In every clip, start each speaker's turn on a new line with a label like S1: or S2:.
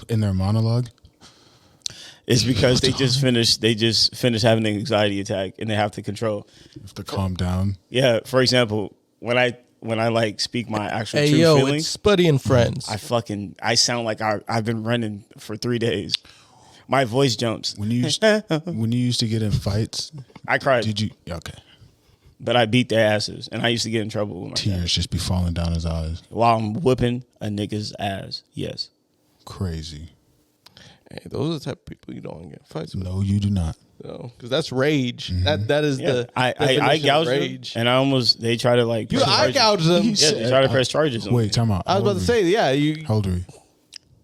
S1: in their monologue?
S2: It's because they just finished having an anxiety attack and they have to control.
S1: You have to calm down.
S2: Yeah. For example, when I like speak my actual true feelings,
S3: it's Spuddy and Friends.
S2: I sound like I've been running for 3 days. My voice jumps.
S1: When you used to get in fights,
S2: I cried.
S1: did you? Okay.
S2: But I beat their asses, and I used to get in trouble with my
S1: Tears
S2: dad.
S1: just be falling down his eyes.
S2: While I'm whipping a nigga's ass. Yes.
S1: Crazy.
S3: Hey, those are the type of people you don't want to get in fights with.
S1: No, you do not.
S3: No, because that's rage. That is the
S2: I gouged
S3: rage.
S2: them, and they try to like.
S3: You I gouged them.
S2: Yeah, they try to press charges on me.
S1: Wait, time out.
S3: I was about to say, you.
S1: How old are you?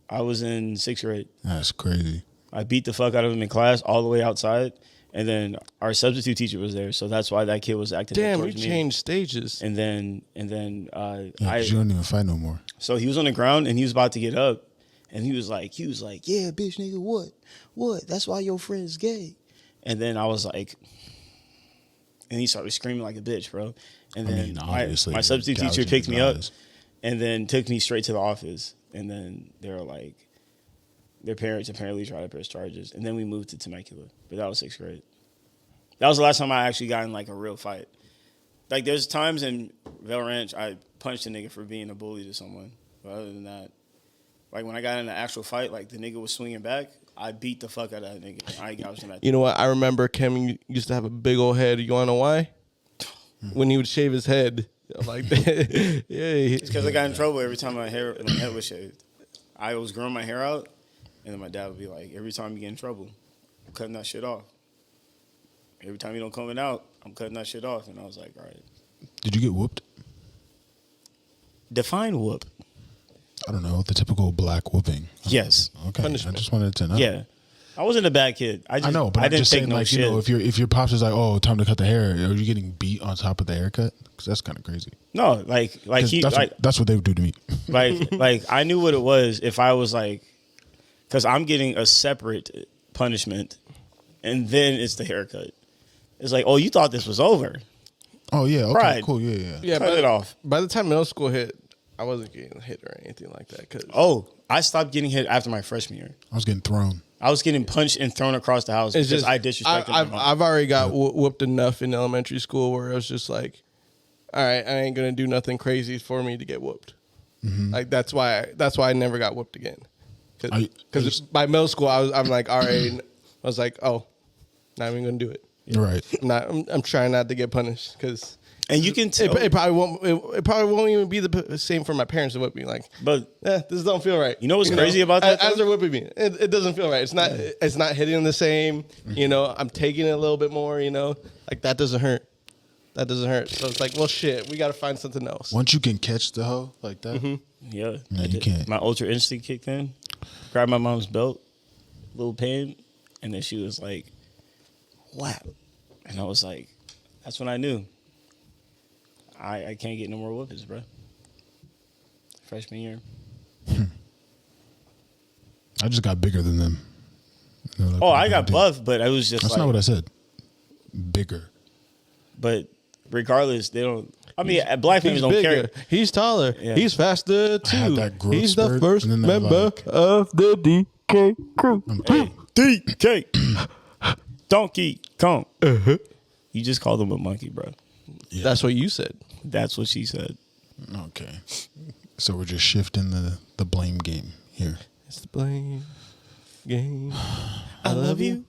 S2: I was in 6th grade.
S1: That's crazy.
S2: I beat the fuck out of him in class all the way outside. And then our substitute teacher was there, so that's why that kid was acting.
S3: Damn, we
S2: towards me.
S3: changed stages.
S2: And then
S1: you don't even fight no more.
S2: So he was on the ground and he was about to get up, and he was like, yeah, bitch, nigga, what? That's why your friend's gay. And then I was like, and he started screaming like a bitch, bro. And then my substitute teacher picked me up, and then took me straight to the office. And then they were like, their parents apparently tried to press charges. And then we moved to Temecula. But that was 6th grade. That was the last time I actually got in like a real fight. Like there's times in Vel Ranch I punched a nigga for being a bully to someone. But other than that, like when I got in an actual fight, like the nigga was swinging back, I beat the fuck out of that nigga. I gouged him at
S3: You know what? I remember Kim used to have a big old head. You want to know why? When he would shave his head. Like that. Yeah.
S2: It's because I got in trouble every time my head was shaved. I was growing my hair out, and then my dad would be like, every time you get in trouble, I'm cutting that shit off. Every time you don't comb it out, I'm cutting that shit off. And I was like, all right.
S1: Did you get whooped?
S2: Define whoop.
S1: I don't know, the typical black whooping.
S2: Yes.
S1: Okay.
S3: Punishment.
S1: I just wanted to know.
S2: Yeah. I wasn't a bad kid. I know,
S1: but
S2: I
S1: I'm
S2: didn't
S1: just
S2: take
S1: saying,
S2: no
S1: like,
S2: shit.
S1: you know, if your pops is like, oh, time to cut the hair, are you getting beat on top of the haircut? Because that's kind of crazy.
S2: No, like he,
S1: that's what they would do to me.
S2: like I knew what it was if I was like, because I'm getting a separate punishment, and then it's the haircut. It's like, oh, you thought this was over.
S1: Oh yeah, okay,
S2: Pride.
S1: cool, yeah.
S3: Yeah,
S2: Cut it off.
S3: By the time middle school hit, I wasn't getting hit or anything like that.
S2: Oh, I stopped getting hit after my freshman year.
S1: I was getting thrown.
S2: I was getting punched and thrown across the house because I disrespected my mom.
S3: I've already got whooped enough in elementary school where I was just like, all right, I ain't gonna do nothing crazy for me to get whooped. Mm-hmm. Like that's why I never got whooped again. Because by middle school I'm like, all right, I was like, oh, not even gonna do it.
S1: You're right.
S3: I'm trying not to get punished because.
S2: And you can tell
S3: it probably won't. It probably won't even be the same for my parents to whip me. Like,
S2: but
S3: this don't feel right.
S2: You know what's crazy about that?
S3: As they're whipping me, it doesn't feel right. It's not. It's not hitting the same. You know, I'm taking it a little bit more. You know, like that doesn't hurt. That doesn't hurt. So it's like, well, shit. We got to find something else.
S1: Once you can catch the hoe like that,
S2: yeah,
S1: you can't.
S2: My ultra instinct kicked in. Grabbed my mom's belt, little pain, and then she was like, "Wow," and I was like, "That's when I knew." I can't get no more whoopings, bro. Freshman year.
S1: I just got bigger than them. You know,
S2: I got buff, but I was just
S1: That's not what I said. Bigger.
S2: But regardless, they don't. I mean, black families don't care.
S3: He's taller. Yeah. He's faster too.
S1: I had that growth
S3: He's the
S1: spurt,
S3: first member of the DK crew.
S2: Hey, DK, Donkey Kong. You just called him a monkey, bro.
S1: Yeah.
S3: That's what you said.
S2: That's what she said.
S1: Okay. So we're just shifting the blame game here.
S3: It's the blame game.
S2: I love you.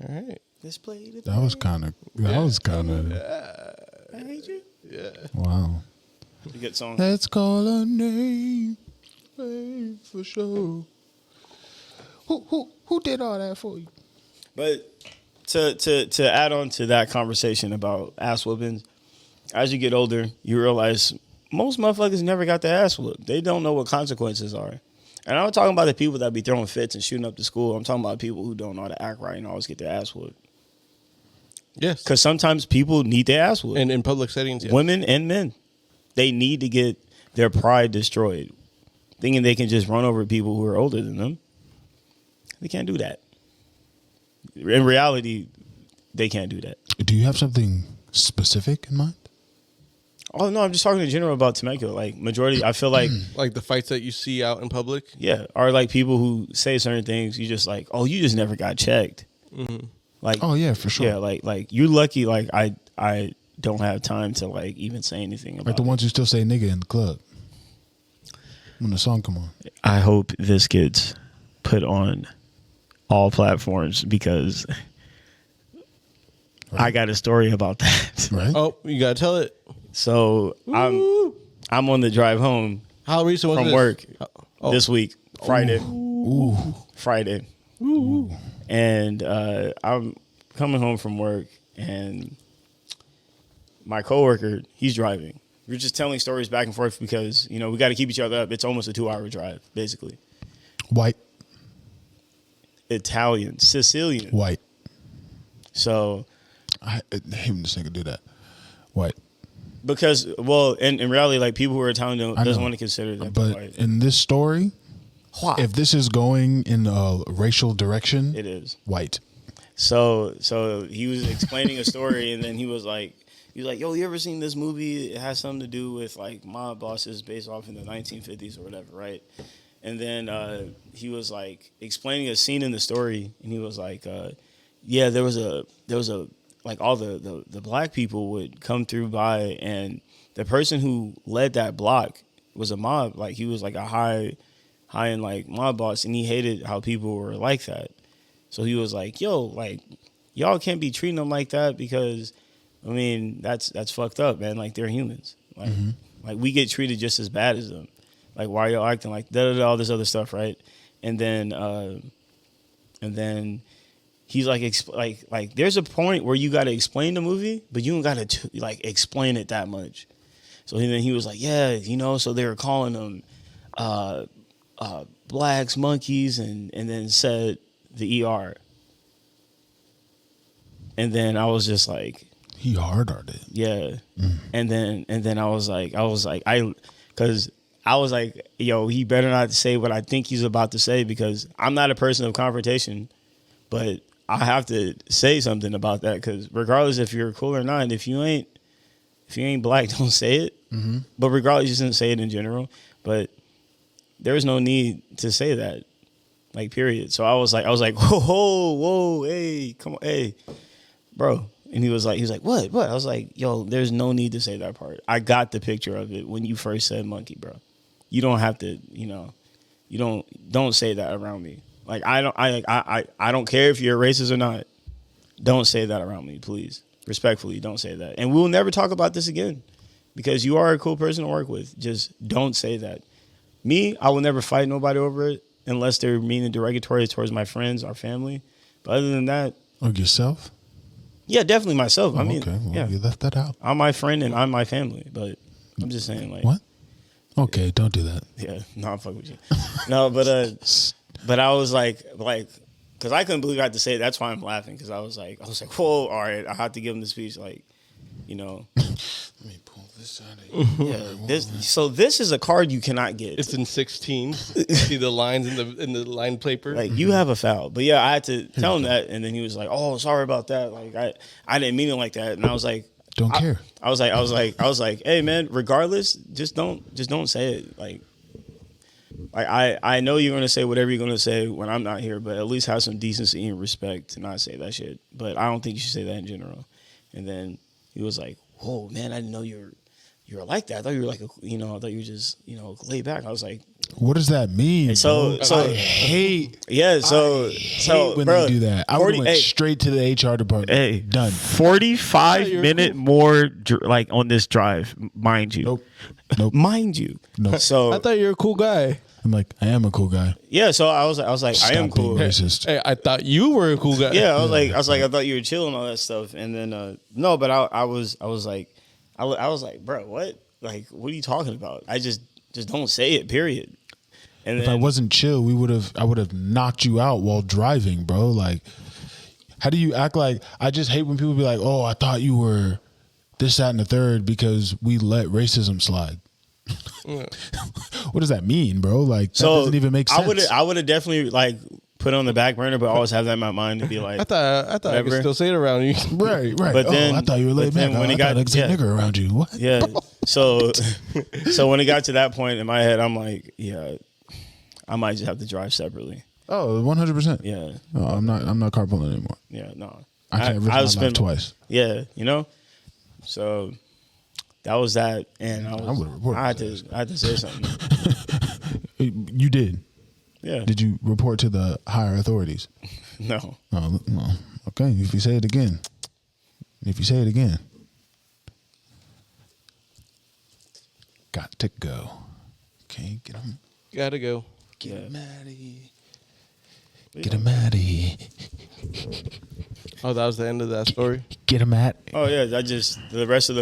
S3: All right.
S2: Let's play the
S1: That was kind of.
S2: I hate you.
S3: Yeah.
S1: Wow.
S2: A good song.
S1: Let's call a name for sure. Who did all that for you?
S2: But to add on to that conversation about ass whoopings, as you get older, you realize most motherfuckers never got their ass whooped. They don't know what consequences are. And I'm not talking about the people that be throwing fits and shooting up the school. I'm talking about people who don't know how to act right and always get their ass whooped.
S3: Yes.
S2: Because sometimes people need their ass whooped.
S3: And in public settings, yes.
S2: Women and men. They need to get their pride destroyed. Thinking they can just run over people who are older than them. They can't do that. In reality, they can't do that.
S1: Do you have something specific in mind?
S2: Oh no, I'm just talking in general about Temecula. Like majority, I feel like
S3: Like the fights that you see out in public.
S2: yeah, are like people who say certain things. You just like, oh, you just never got checked. Like,
S1: Oh yeah, for sure.
S2: yeah, like you're lucky. Like I don't have time to like even say anything about.
S1: Like the ones who still say nigga in the club when the song come on.
S2: I hope this gets put on all platforms because I got a story about that.
S1: Right?
S3: Oh, you gotta tell it.
S2: So I'm on the drive home
S3: How recent was
S2: from
S3: this?
S2: work
S3: Oh.
S2: this week, Friday.
S1: Ooh.
S2: Friday. And I'm coming home from work, and my coworker, he's driving. We're just telling stories back and forth because, you know, we got to keep each other up. It's almost a 2-hour drive, basically.
S1: White.
S2: Italian, Sicilian.
S1: White.
S2: So,
S1: I hate when this nigga do that. White.
S2: because, well, in reality, like people who are Italian doesn't want to consider that
S1: But
S2: white.
S1: in this story, if this is going in a racial direction,
S2: It is.
S1: white.
S2: So he was explaining a story, and then he was like, yo, you ever seen this movie? It has something to do with like mob bosses based off in the 1950s or whatever, right? And then he was like explaining a scene in the story, and he was like, yeah, there was a like all the black people would come through by, and the person who led that block was a mob, like he was like a high end like mob boss, and he hated how people were like that. So he was like, yo, like y'all can't be treating them like that because I mean that's fucked up, man. Like they're humans. Like like we get treated just as bad as them. Like why are y'all acting like all this other stuff, right? And then he's like like there's a point where you got to explain the movie, but you don't got to like explain it that much. So then he was like, yeah, you know, so they were calling them blacks, monkeys, and then said the ER. And then I was just like,
S1: He hard-hearted.
S2: yeah. And then I was like, because I was like, yo, he better not say what I think he's about to say, because I'm not a person of confrontation, but I have to say something about that, because regardless if you're cool or not, if you ain't black, don't say it. But regardless, you shouldn't say it in general. But there's no need to say that, like, period. So I was like, whoa, hey, come on, hey, bro. And he was like, what? I was like, yo, there's no need to say that part. I got the picture of it when you first said monkey, bro. You don't have to, you don't say that around me. Like I don't care if you're racist or not. Don't say that around me, please. Respectfully, don't say that. And we'll never talk about this again, because you are a cool person to work with. Just don't say that. Me, I will never fight nobody over it unless they're mean and derogatory towards my friends, our family. But other than that,
S1: Or yourself?
S2: yeah, definitely myself.
S1: Oh,
S2: I mean,
S1: okay. Well,
S2: yeah,
S1: you left that out.
S2: I'm my friend and I'm my family. But I'm just saying, like,
S1: What? Okay, don't do that.
S2: yeah, no, I'm fucking with you. No, but I was like, because I couldn't believe I had to say it. That's why I'm laughing, because I was like, whoa, all right, I have to give him the speech, like,
S1: Let me pull this out of here.
S2: yeah, this is a card you cannot get.
S3: It's in 16. See the lines in the line paper.
S2: Like, you have a foul. But yeah, I had to tell him that, and then he was like, oh, sorry about that. Like, I didn't mean it like that. And I was like,
S1: Don't care.
S2: I was like, hey man, regardless, just don't say it. Like I know you're gonna say whatever you're gonna say when I'm not here, but at least have some decency and respect to not say that shit. But I don't think you should say that in general. And then he was like, whoa, man, I didn't know you were like that. I thought you were like I thought you were just, laid back. I was like,
S1: What does that mean?
S2: So-
S1: bro?
S2: so-
S1: I hate.
S2: yeah,
S1: I hate when
S2: bro,
S1: they do that. I would
S2: 40
S1: went straight to the HR department.
S2: Hey,
S1: Done.
S2: 45-minute more like on this drive, mind you.
S1: Nope.
S2: Mind you.
S1: Nope.
S2: So
S3: I thought you were a cool guy.
S1: I'm like, I am a cool guy.
S2: yeah, so I was like,
S1: Stop
S2: I am cool.
S1: being racist.
S3: Hey, I thought you were a cool guy.
S2: Yeah, I was like, I thought you were chill and all that stuff. And then no, but I was like, bro, what? Like, what are you talking about? I just don't say it, period. And
S1: If I wasn't chill, I would have knocked you out while driving, bro. Like, how do you act like? I just hate when people be like, "Oh, I thought you were this, that, and the third because we let racism slide." What does that mean, bro? Like, that doesn't even make sense.
S2: I would have definitely like put it on the back burner, but always have that in my mind to be like,
S3: I thought I
S2: Whatever.
S3: could still say it around you.
S1: Right.
S2: But then-
S1: I thought you were laid
S2: but then
S1: back.
S2: when
S1: I
S2: it
S1: thought
S2: got-
S1: I could say
S2: yeah.
S1: nigger around you. What?
S2: yeah. So when it got to that point in my head, I'm like, yeah, I might just have to drive separately.
S1: Oh, 100%.
S2: Yeah.
S1: Oh, I'm not carpooling anymore.
S2: Yeah, no.
S1: I can't risk my life twice.
S2: Yeah, you know? So that was that. And I had to say something.
S1: You did?
S2: Yeah.
S1: Did you report to the higher authorities?
S2: No.
S1: Oh, well, okay. If you say it again. Got to go. Okay, get him.
S3: Gotta go.
S1: Get him out of here. Get him out of here.
S3: Oh, that was the end of that story.
S1: Get him out.
S2: Oh yeah, the rest of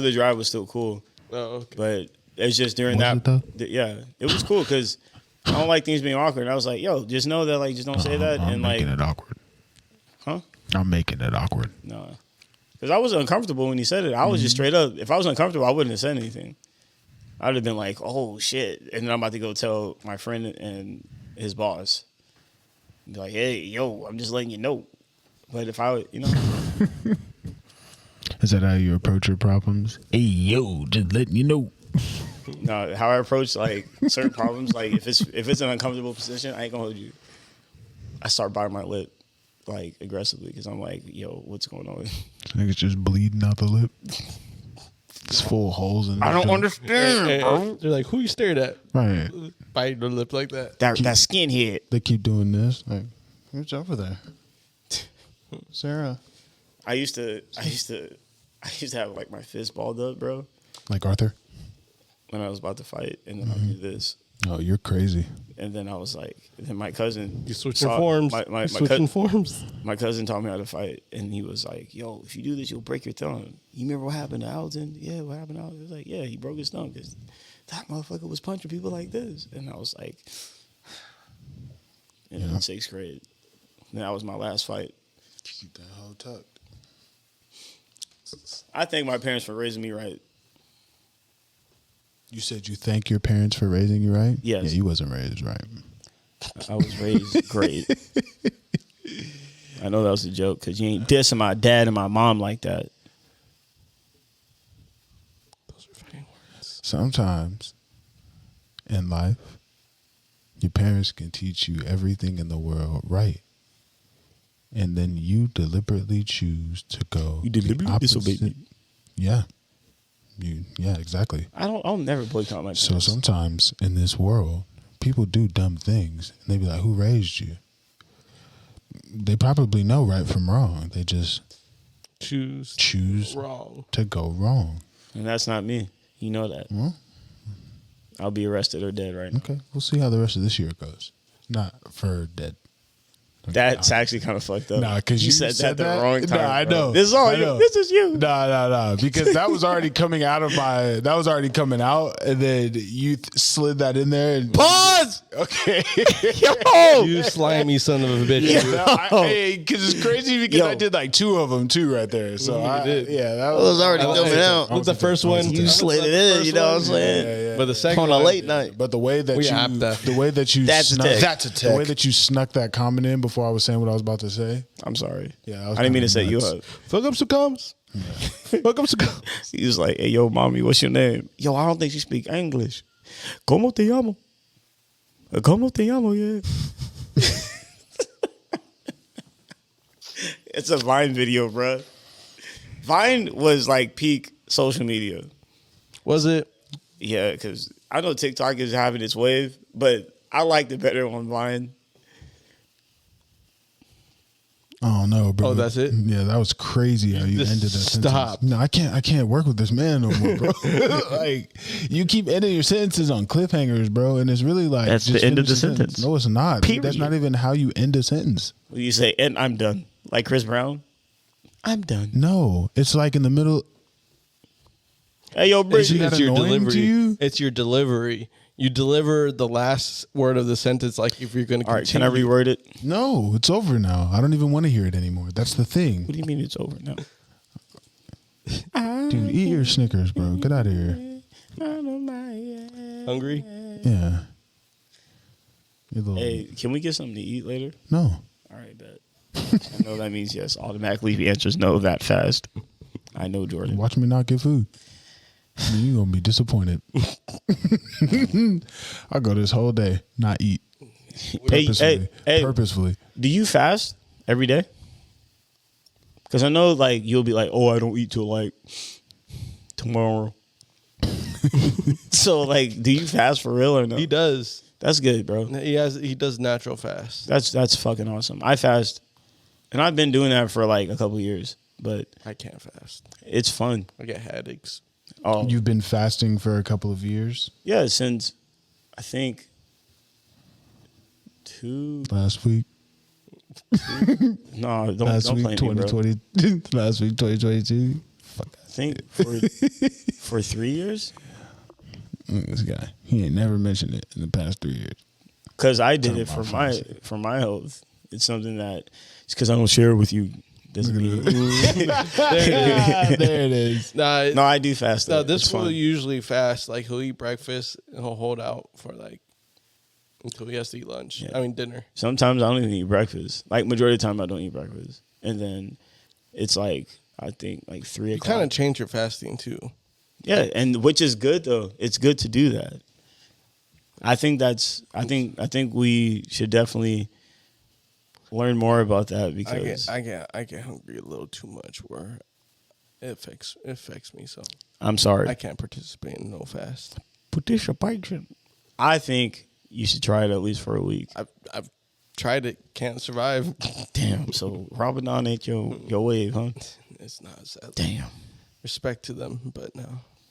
S2: the drive was still cool.
S3: Oh, okay.
S2: But it's just during
S1: Was
S2: that.
S1: it though?
S2: Yeah, it was cool because I don't like things being awkward. And I was like, yo, just know that just don't say that.
S1: I'm
S2: and
S1: making it awkward.
S2: Huh?
S1: I'm making it awkward.
S2: No, because I was uncomfortable when he said it. I was just straight up. If I was uncomfortable, I wouldn't have said anything. I'd have been like, oh shit, and then I'm about to go tell my friend and his boss. Be like, hey, yo, I'm just letting you know. But if I,
S1: Is that how you approach your problems? Hey, yo, just letting you know.
S2: no, how I approach certain problems, if it's an uncomfortable position, I ain't gonna hold you. I start biting my lip aggressively because I'm like, yo, what's going on?
S1: Niggas just bleeding out the lip. It's full holes in.
S2: I don't understand, bro.
S3: They're like, who you stared at?
S1: Right.
S3: Biting the lip like that.
S2: That skinhead.
S1: They keep doing this. Like, who's over there? Sarah.
S2: I used to have my fist balled up, bro,
S1: Like Arthur.
S2: when I was about to fight, and then I'd do this.
S1: Oh, you're crazy.
S2: And then I was like, then my cousin.
S3: You switching
S2: saw-
S3: forms.
S2: My
S3: switching forms.
S2: My cousin taught me how to fight, and he was like, yo, if you do this, you'll break your thumb. You remember what happened to Alton? Yeah, what happened to Alton? He was like, yeah, he broke his thumb because that motherfucker was punching people like this. And I was like, and then in 6th grade. And that was my last fight.
S1: Keep that hoe tucked.
S2: I thank my parents for raising me right.
S1: You said you thank your parents for raising you right?
S2: Yes.
S1: Yeah, you wasn't raised right.
S2: I was raised great. I know that was a joke because you ain't dissing my dad and my mom like that.
S3: Those are fighting words.
S1: Sometimes in life, your parents can teach you everything in the world right. And then you deliberately choose to go.
S2: You deliberately disobey me.
S1: Yeah. Yeah, exactly.
S2: I'll never boycott my parents.
S1: So sometimes in this world, people do dumb things. And they be like, who raised you? They probably know right from wrong. They just choose
S3: wrong
S1: to go wrong.
S2: And that's not me. You know that.
S1: Well,
S2: I'll be arrested or dead right now.
S1: okay. We'll see how the rest of this year goes. Not for dead.
S2: That's actually kind of fucked up.
S1: Nah, because you said that
S2: the wrong time.
S1: Nah, I
S2: bro.
S1: know.
S2: This is all
S1: I
S2: you.
S1: know.
S2: This is you.
S1: Nah. Because that was already coming out of my. That was already coming out, and then you slid that in there. And,
S2: Pause.
S1: Okay.
S2: Yo.
S3: You slimy son of a bitch.
S1: Yeah, because it's crazy because
S2: Yo.
S1: I did like 2 of them too right there. So
S3: did.
S1: that
S2: was already coming out.
S3: With the first one,
S2: You slid it in. You know what I'm saying?
S1: Yeah.
S3: But the second
S2: On a
S3: one,
S2: late night.
S1: But the way that
S3: We
S1: you,
S3: have to.
S1: the way that you,
S2: That's a
S1: snuck,
S2: tech. That's a
S1: the
S2: tech.
S1: way that you snuck that comment in before I was saying what I was about to say.
S2: I'm sorry.
S1: Yeah, I
S2: I didn't mean to
S1: kinda
S2: set you
S1: nuts.
S2: up.
S3: fuck up some comes. Fuck up some comes.
S2: He was like, hey, yo, mommy, what's your name? Yo, I don't think she speak English. ¿Cómo te llamo? ¿Cómo te llamo? Yeah. It's a Vine video, bro. Vine was like peak social media.
S3: Was it?
S2: Yeah, because I know TikTok is having its wave, but I liked it better on Vine.
S1: Oh no, bro.
S3: Oh, that's it?
S1: Yeah, that was crazy how you
S3: Just
S1: ended that
S3: stop.
S1: sentence. No, I can't work with this man no more, bro. Like you keep ending your sentences on cliffhangers, bro, and it's really like
S2: That's
S1: just
S2: the end of
S1: finish
S2: the sentence.
S1: No, it's not.
S2: Period.
S1: That's not even how you end a sentence.
S2: You say, and I'm done. Like Chris Brown. I'm done.
S1: No, it's like in the middle.
S2: Hey, yo,
S1: Is
S2: Bridget.
S1: that
S3: It's your
S1: annoying to
S3: delivery.
S1: you?
S3: It's your delivery. You deliver the last word of the sentence like if you're going to
S2: All right, can I
S3: continue.
S2: reword it?
S1: No, it's over now. I don't even want to hear it anymore. That's the thing.
S2: What do you mean it's over now?
S1: Dude, eat your Snickers, bro. Get out of here.
S3: Hungry?
S1: Yeah. You little,
S2: Hey, can we get something to eat later?
S1: no.
S2: All right, bet. I know that means yes. Automatically, the answer is no that fast. I know, Jordan.
S1: Watch me not get food. You're gonna be disappointed. I'll go this whole day, not eat. Purposefully. Purposefully.
S2: Do you fast every day? Because I know, like, you'll be like, oh, I don't eat till, like, tomorrow. So, like, do you fast for real or no?
S3: He does.
S2: That's good, bro.
S3: He does natural fast.
S2: That's fucking awesome. I fast, and I've been doing that for, like, a couple of years, but
S3: I can't fast.
S2: it's fun.
S3: I get headaches.
S2: Oh,
S1: You've been fasting for a couple of years?
S2: yeah, since, I think,
S1: Last week?
S2: No, don't
S1: Last
S2: don't
S1: week,
S2: play me, bro.
S1: 2020. Last week, 2022. Fuck.
S2: I think for 3 years.
S1: This guy, he ain't never mentioned it in the past 3 years.
S2: Because I did it
S1: Talking
S2: for
S1: about
S2: my health. It's something that it's because I don't share it with you. Doesn't mean
S1: There it is.
S3: Nah,
S2: no. I do fast.
S3: no,
S2: Though.
S3: this
S2: It's
S3: fool
S2: fun.
S3: usually fast. Like he'll eat breakfast and he'll hold out for like until he has to eat lunch.
S2: Yeah.
S3: I mean dinner.
S2: Sometimes I don't even eat breakfast. Like majority of the time, I don't eat breakfast, and then it's like I think like 3
S3: You
S2: o'clock.
S3: kind of change your fasting too.
S2: Yeah, and which is good though. It's good to do that. I think we should definitely learn more about that because
S3: I get hungry a little too much where it affects me. So
S2: I'm sorry.
S3: I can't participate in no fast.
S2: Participation. I think you should try it at least for a week.
S3: I've tried it, can't survive.
S2: Damn. So Ramadan ain't your wave, huh?
S3: It's not sad.
S2: Damn.
S3: Respect to them, but no.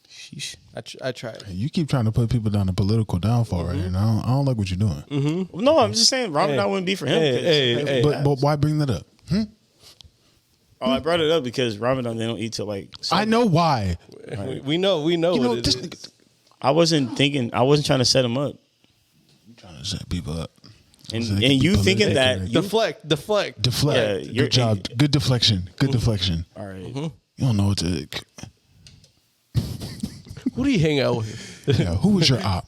S2: Sheesh.
S3: I tried.
S1: You keep trying to put people down a political downfall right here. And I don't like what you're doing.
S2: No, I'm just saying Ramadan wouldn't be for him.
S3: Hey.
S1: But why bring that up?
S2: Oh, I brought it up because Ramadan they don't eat till like.
S1: I know why.
S3: We know
S1: You know,
S3: what it
S1: this
S3: is.
S1: nigga
S2: I wasn't trying to set him up.
S1: trying to set people up.
S2: And
S1: So they can
S2: you
S1: be
S2: thinking that
S1: politically
S3: Deflect.
S1: deflect.
S2: Yeah, you're-
S1: Good job. Good deflection. Good deflection.
S2: all right.
S1: You don't know what to.
S3: Who do you hang out with?
S1: Yeah, who was your op?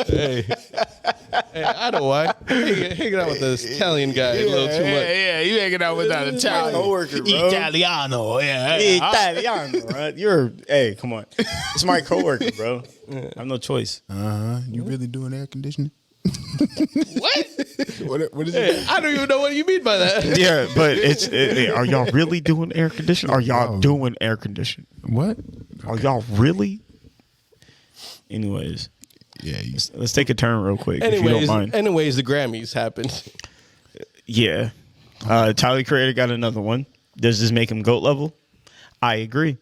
S3: Hey, I know why. Hanging out with this Italian guy a little too much.
S1: Yeah, you hanging out with that
S2: my coworker, bro.
S1: Italiano. Yeah.
S2: Italiano, right? Hey, come on. It's my coworker, bro. I have no choice.
S1: You really doing air conditioning?
S3: What?
S1: What is it?
S3: I don't even know what you mean by that.
S2: Yeah, but are y'all really doing air conditioning? Are y'all doing air conditioning?
S1: What?
S2: Are y'all really? Anyways,
S1: Yeah,
S2: let's take a turn real quick if you don't mind.
S3: Anyways, the Grammys happened.
S2: Yeah. Tyler Creator got another one. Does this make him GOAT level? I agree.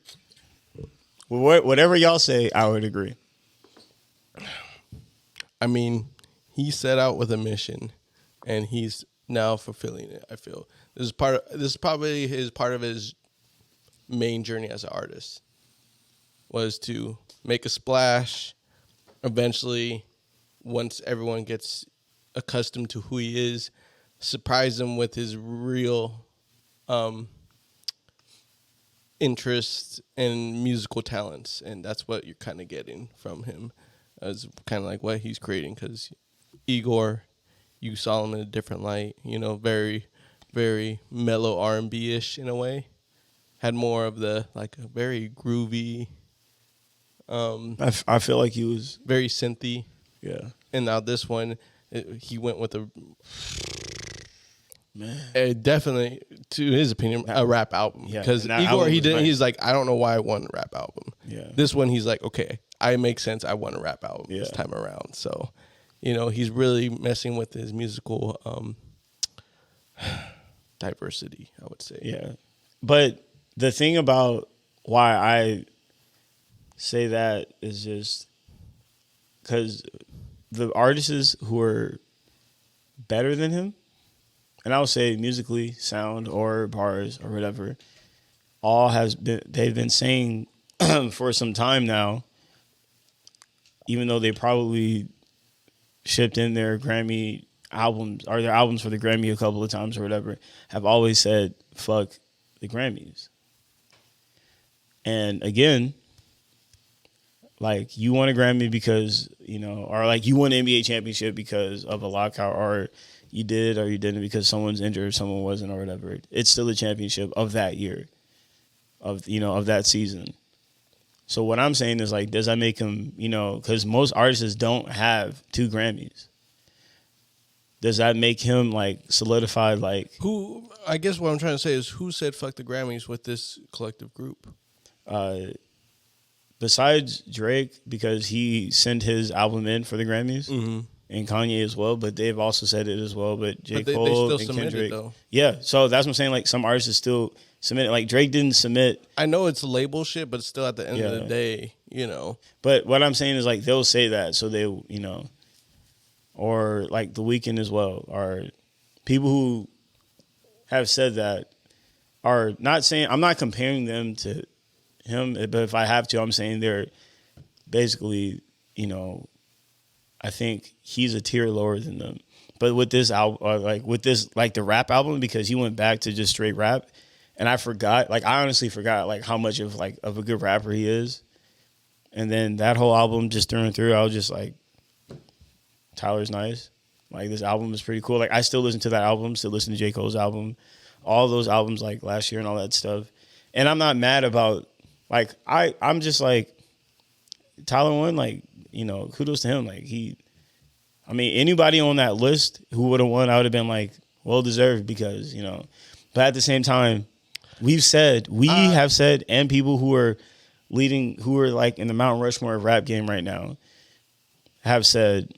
S2: Whatever y'all say, I would agree.
S3: I mean, he set out with a mission, and he's now fulfilling it. I feel this is probably part of his main journey as an artist was to make a splash. Eventually, once everyone gets accustomed to who he is, surprise him with his real interests and musical talents, and that's what you're kind of getting from him, as kind of like what he's creating. Because Igor, you saw him in a different light, very, very mellow R&B ish in a way. Had more of the like a very groovy,
S2: I feel like he was.
S3: very synthy.
S2: Yeah.
S3: And now this one, he went with
S2: Man.
S3: definitely, to his opinion, a rap album.
S2: Yeah,
S3: Because
S2: and that
S3: Igor,
S2: album
S3: he
S2: was
S3: didn't.
S2: nice.
S3: He's like, I don't know why I want a rap album.
S2: Yeah.
S3: This one, he's like, okay, I make sense. I want a rap album this
S2: Yeah.
S3: time around. So, he's really messing with his musical diversity, I would say.
S2: Yeah. But the thing about why I say that is just because the artists who are better than him, and I would say musically, sound or bars or whatever, they've been saying for some time now, even though they probably shipped in their Grammy albums or their albums for the Grammy a couple of times or whatever, have always said, fuck the Grammys. And again, like you won a Grammy because, or like you won an NBA championship because of a lockout, or you did or you didn't because someone's injured or someone wasn't or whatever. It's still a championship of that year. of that season. So what I'm saying is like, does that make him, because most artists don't have 2 Grammys. Does that make him like solidified? Like
S3: Who? I guess what I'm trying to say is who said fuck the Grammys with this collective group?
S2: Besides Drake, because he sent his album in for the Grammys, and Kanye as well, but they've also said it as well. But J.
S3: But
S2: Cole
S3: they still
S2: and
S3: submitted,
S2: Kendrick,
S3: though.
S2: yeah. So that's what I'm saying. Like some artists still submit it. Like Drake didn't submit.
S3: I know it's label shit, but still at the end of the
S2: Yeah.
S3: day,
S2: But what I'm saying is like they'll say that, so they or like The Weeknd as well, or people who have said that are not saying. I'm not comparing them to him, but if I have to, I'm saying they're basically, I think he's a tier lower than them. But with this album, or with the rap album, because he went back to just straight rap, and I honestly forgot like how much of a good rapper he is. And then that whole album just through and through, I was just like, Tyler's nice. Like this album is pretty cool. Like I still listen to that album, still listen to J. Cole's album, all those albums like last year and all that stuff. And I'm not mad about I'm just like Tyler won, kudos to him. Like anybody on that list who would have won, I would have been like, well deserved because, but at the same time, we have said, and people who are leading, who are like in the Mount Rushmore of rap game right now have said,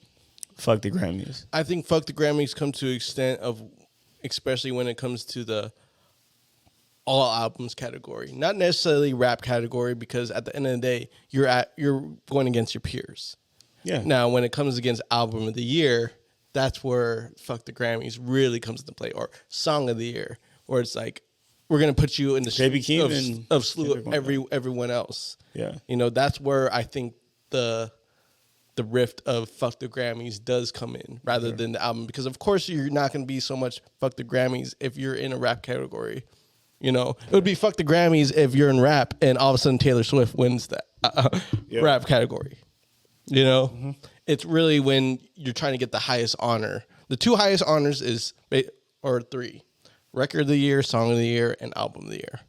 S2: fuck the Grammys.
S3: I think fuck the Grammys come to extent of, especially when it comes to the all albums category, not necessarily rap category, because at the end of the day, you're going against your peers.
S2: Yeah.
S3: Now, when it comes against album of the year, that's where fuck the Grammys really comes into play, or song of the year, where it's like we're gonna put you in the
S2: Baby Keem
S3: of slew of everyone else.
S2: Yeah.
S3: That's where I think the rift of fuck the Grammys does come in rather than the album, because of course you're not gonna be so much fuck the Grammys if you're in a rap category. It would be fuck the Grammys if you're in rap and all of a sudden Taylor Swift wins that rap category. It's really when you're trying to get the highest honor. The 2 highest honors or 3: record of the year, song of the year, and album of the year.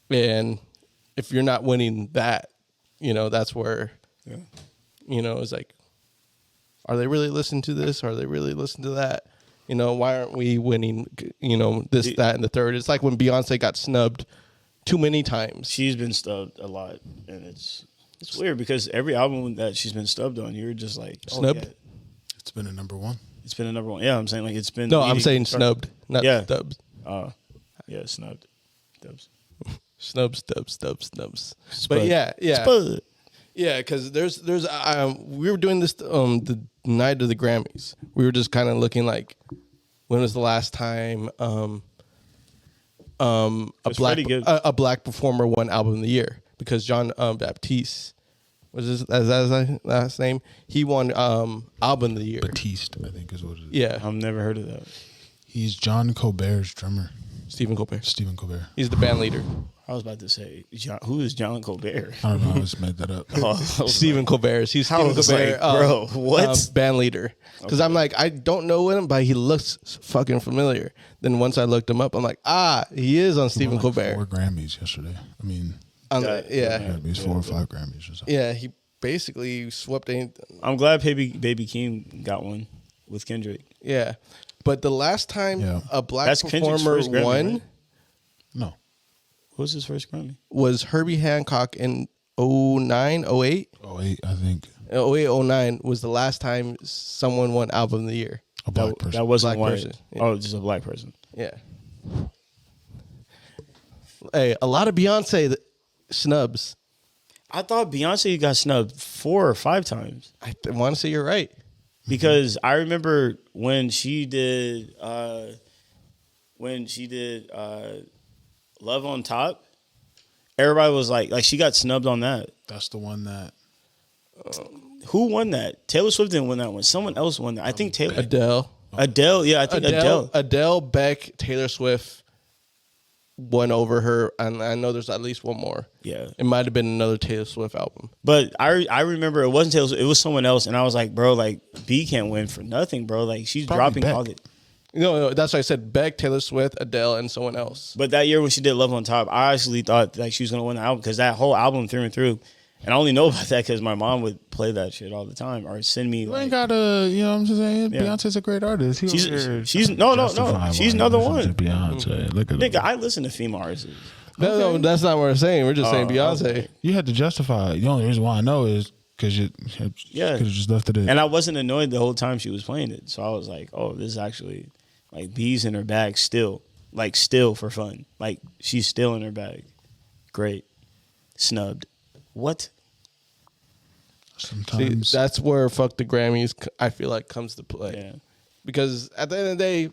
S3: And if you're not winning that, that's where, it's like, are they really listening to this? Are they really listening to that? Why aren't we winning, this, that, and the third? It's like when Beyonce got snubbed too many times.
S2: She's been snubbed a lot, and it's weird because every album that she's been snubbed on, you're just like,
S3: Snubbed?
S2: Yeah.
S1: It's been a number one.
S2: It's been a number one. Yeah, I'm saying like it's been.
S3: No, I'm saying snubbed, not stubs.
S2: Yeah, snubbed. Dubs.
S3: Snubs, dubs, dubs, snubs.
S2: Spud.
S3: But yeah.
S2: Spud.
S3: Yeah, because there's we were doing this the night of the Grammys. We were just kind of looking like, when was the last time a black performer won album of the year? Because John Baptiste, is that his last name? He won album of the year.
S1: Batiste, I think is what it is.
S3: Yeah,
S2: I've never heard of that.
S1: He's John Colbert's drummer.
S3: Stephen Colbert. He's the band leader.
S2: I was about to say, who is John Colbert?
S1: I don't know. I just made that up.
S3: Stephen Colbert. He's Stephen Colbert.
S2: Bro, what?
S3: Band leader. Because I'm like, I don't know him, but he looks fucking familiar. Then once I looked him up, I'm like, he is on Stephen Colbert.
S1: 4 Grammys yesterday. I mean,
S3: Grammys,
S1: 4 or 5 Grammys or something.
S3: Yeah, he basically swept anything.
S2: I'm glad Baby Keem got one with Kendrick.
S3: Yeah. But the last time a black performer
S2: Grammy,
S3: won,
S2: right?
S1: No.
S2: What was his first Grammy?
S3: was Herbie Hancock in 09, 08?
S1: 08, I think.
S3: 08, 09 was the last time someone won album of the year.
S1: A black person.
S2: That wasn't
S3: Black
S2: white.
S3: person. Yeah.
S2: Oh, just a black person.
S3: Yeah. Hey, a lot of Beyonce snubs.
S2: I thought Beyonce got snubbed 4 or 5 times.
S3: I want to say you're right.
S2: Because I remember when she did Love on Top, everybody was like she got snubbed on that.
S1: That's the one that.
S2: Who won that? Taylor Swift didn't win that one. Someone else won that. I think Taylor.
S3: Adele.
S2: Yeah, I think Adele.
S3: Adele, Beck, Taylor Swift won over her, and I know there's at least one more.
S2: Yeah.
S3: It might have been another Taylor Swift album.
S2: But I remember it wasn't Taylor Swift, it was someone else, and I was like, bro, like B can't win for nothing, bro. Like she's
S1: Probably
S2: dropping
S1: Beck.
S2: all the.
S3: No, that's why I said Beck, Taylor Swift, Adele, and someone else.
S2: But that year when she did Love on Top, I actually thought like she was gonna win the album because that whole album through and through. And I only know about that because my mom would play that shit all the time or send me.
S1: You ain't gotta, you know what I'm saying?
S2: Yeah.
S1: Beyonce's a great artist.
S2: She's no. She's another one.
S1: Beyonce, look at
S2: Nigga,
S1: her.
S2: I listen to female artists.
S3: No, that's not what we're saying. We're just saying Beyonce.
S2: Okay.
S1: You had to justify it. The only reason why I know is because you could have just left it in.
S2: And I wasn't annoyed the whole time she was playing it. So I was like, oh, this is actually like bees in her bag still. Like still for fun. Like she's still in her bag. Great. Snubbed. What?
S1: Sometimes
S3: See, that's where fuck the Grammys, I feel like, comes to play.
S2: Yeah.
S3: Because at the end of the day,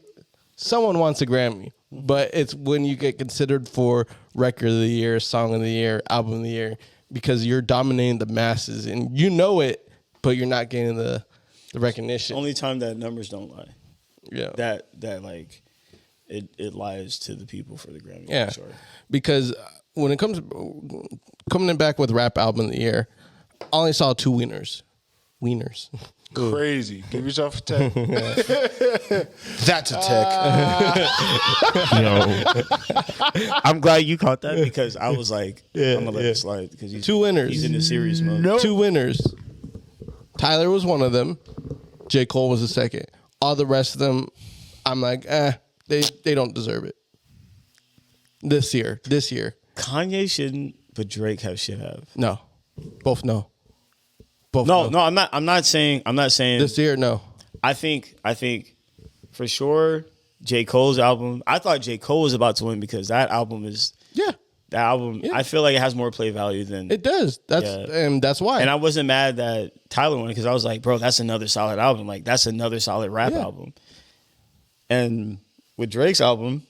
S3: someone wants a Grammy, but it's when you get considered for record of the year, song of the year, album of the year, because you're dominating the masses and you know it, but you're not getting the recognition.
S2: Only time that numbers don't lie.
S3: Yeah.
S2: That like it lies to the people for the Grammy.
S3: Yeah.
S2: For sure.
S3: Because when it comes coming back with rap album of the year, I only saw 2 winners.
S1: crazy. Give yourself a tech.
S2: That's a Yo. I'm glad you caught that because I was like, I'm gonna let it slide because he's
S3: 2 winners.
S2: He's in the serious mode.
S3: 2 winners. Tyler was one of them. J. Cole was the second. All the rest of them, I'm like, they don't deserve it. This year.
S2: Kanye shouldn't, but Drake should have.
S3: No. Both no.
S2: No, I'm not saying
S3: This year, no.
S2: I think for sure J. Cole's album. I thought J. Cole was about to win because that album is
S3: Yeah.
S2: that album.
S3: Yeah.
S2: I feel like it has more play value than
S3: It does. That's why.
S2: And I wasn't mad that Tyler won because I was like, bro, that's another solid album. Like that's another solid rap album. And with Drake's album,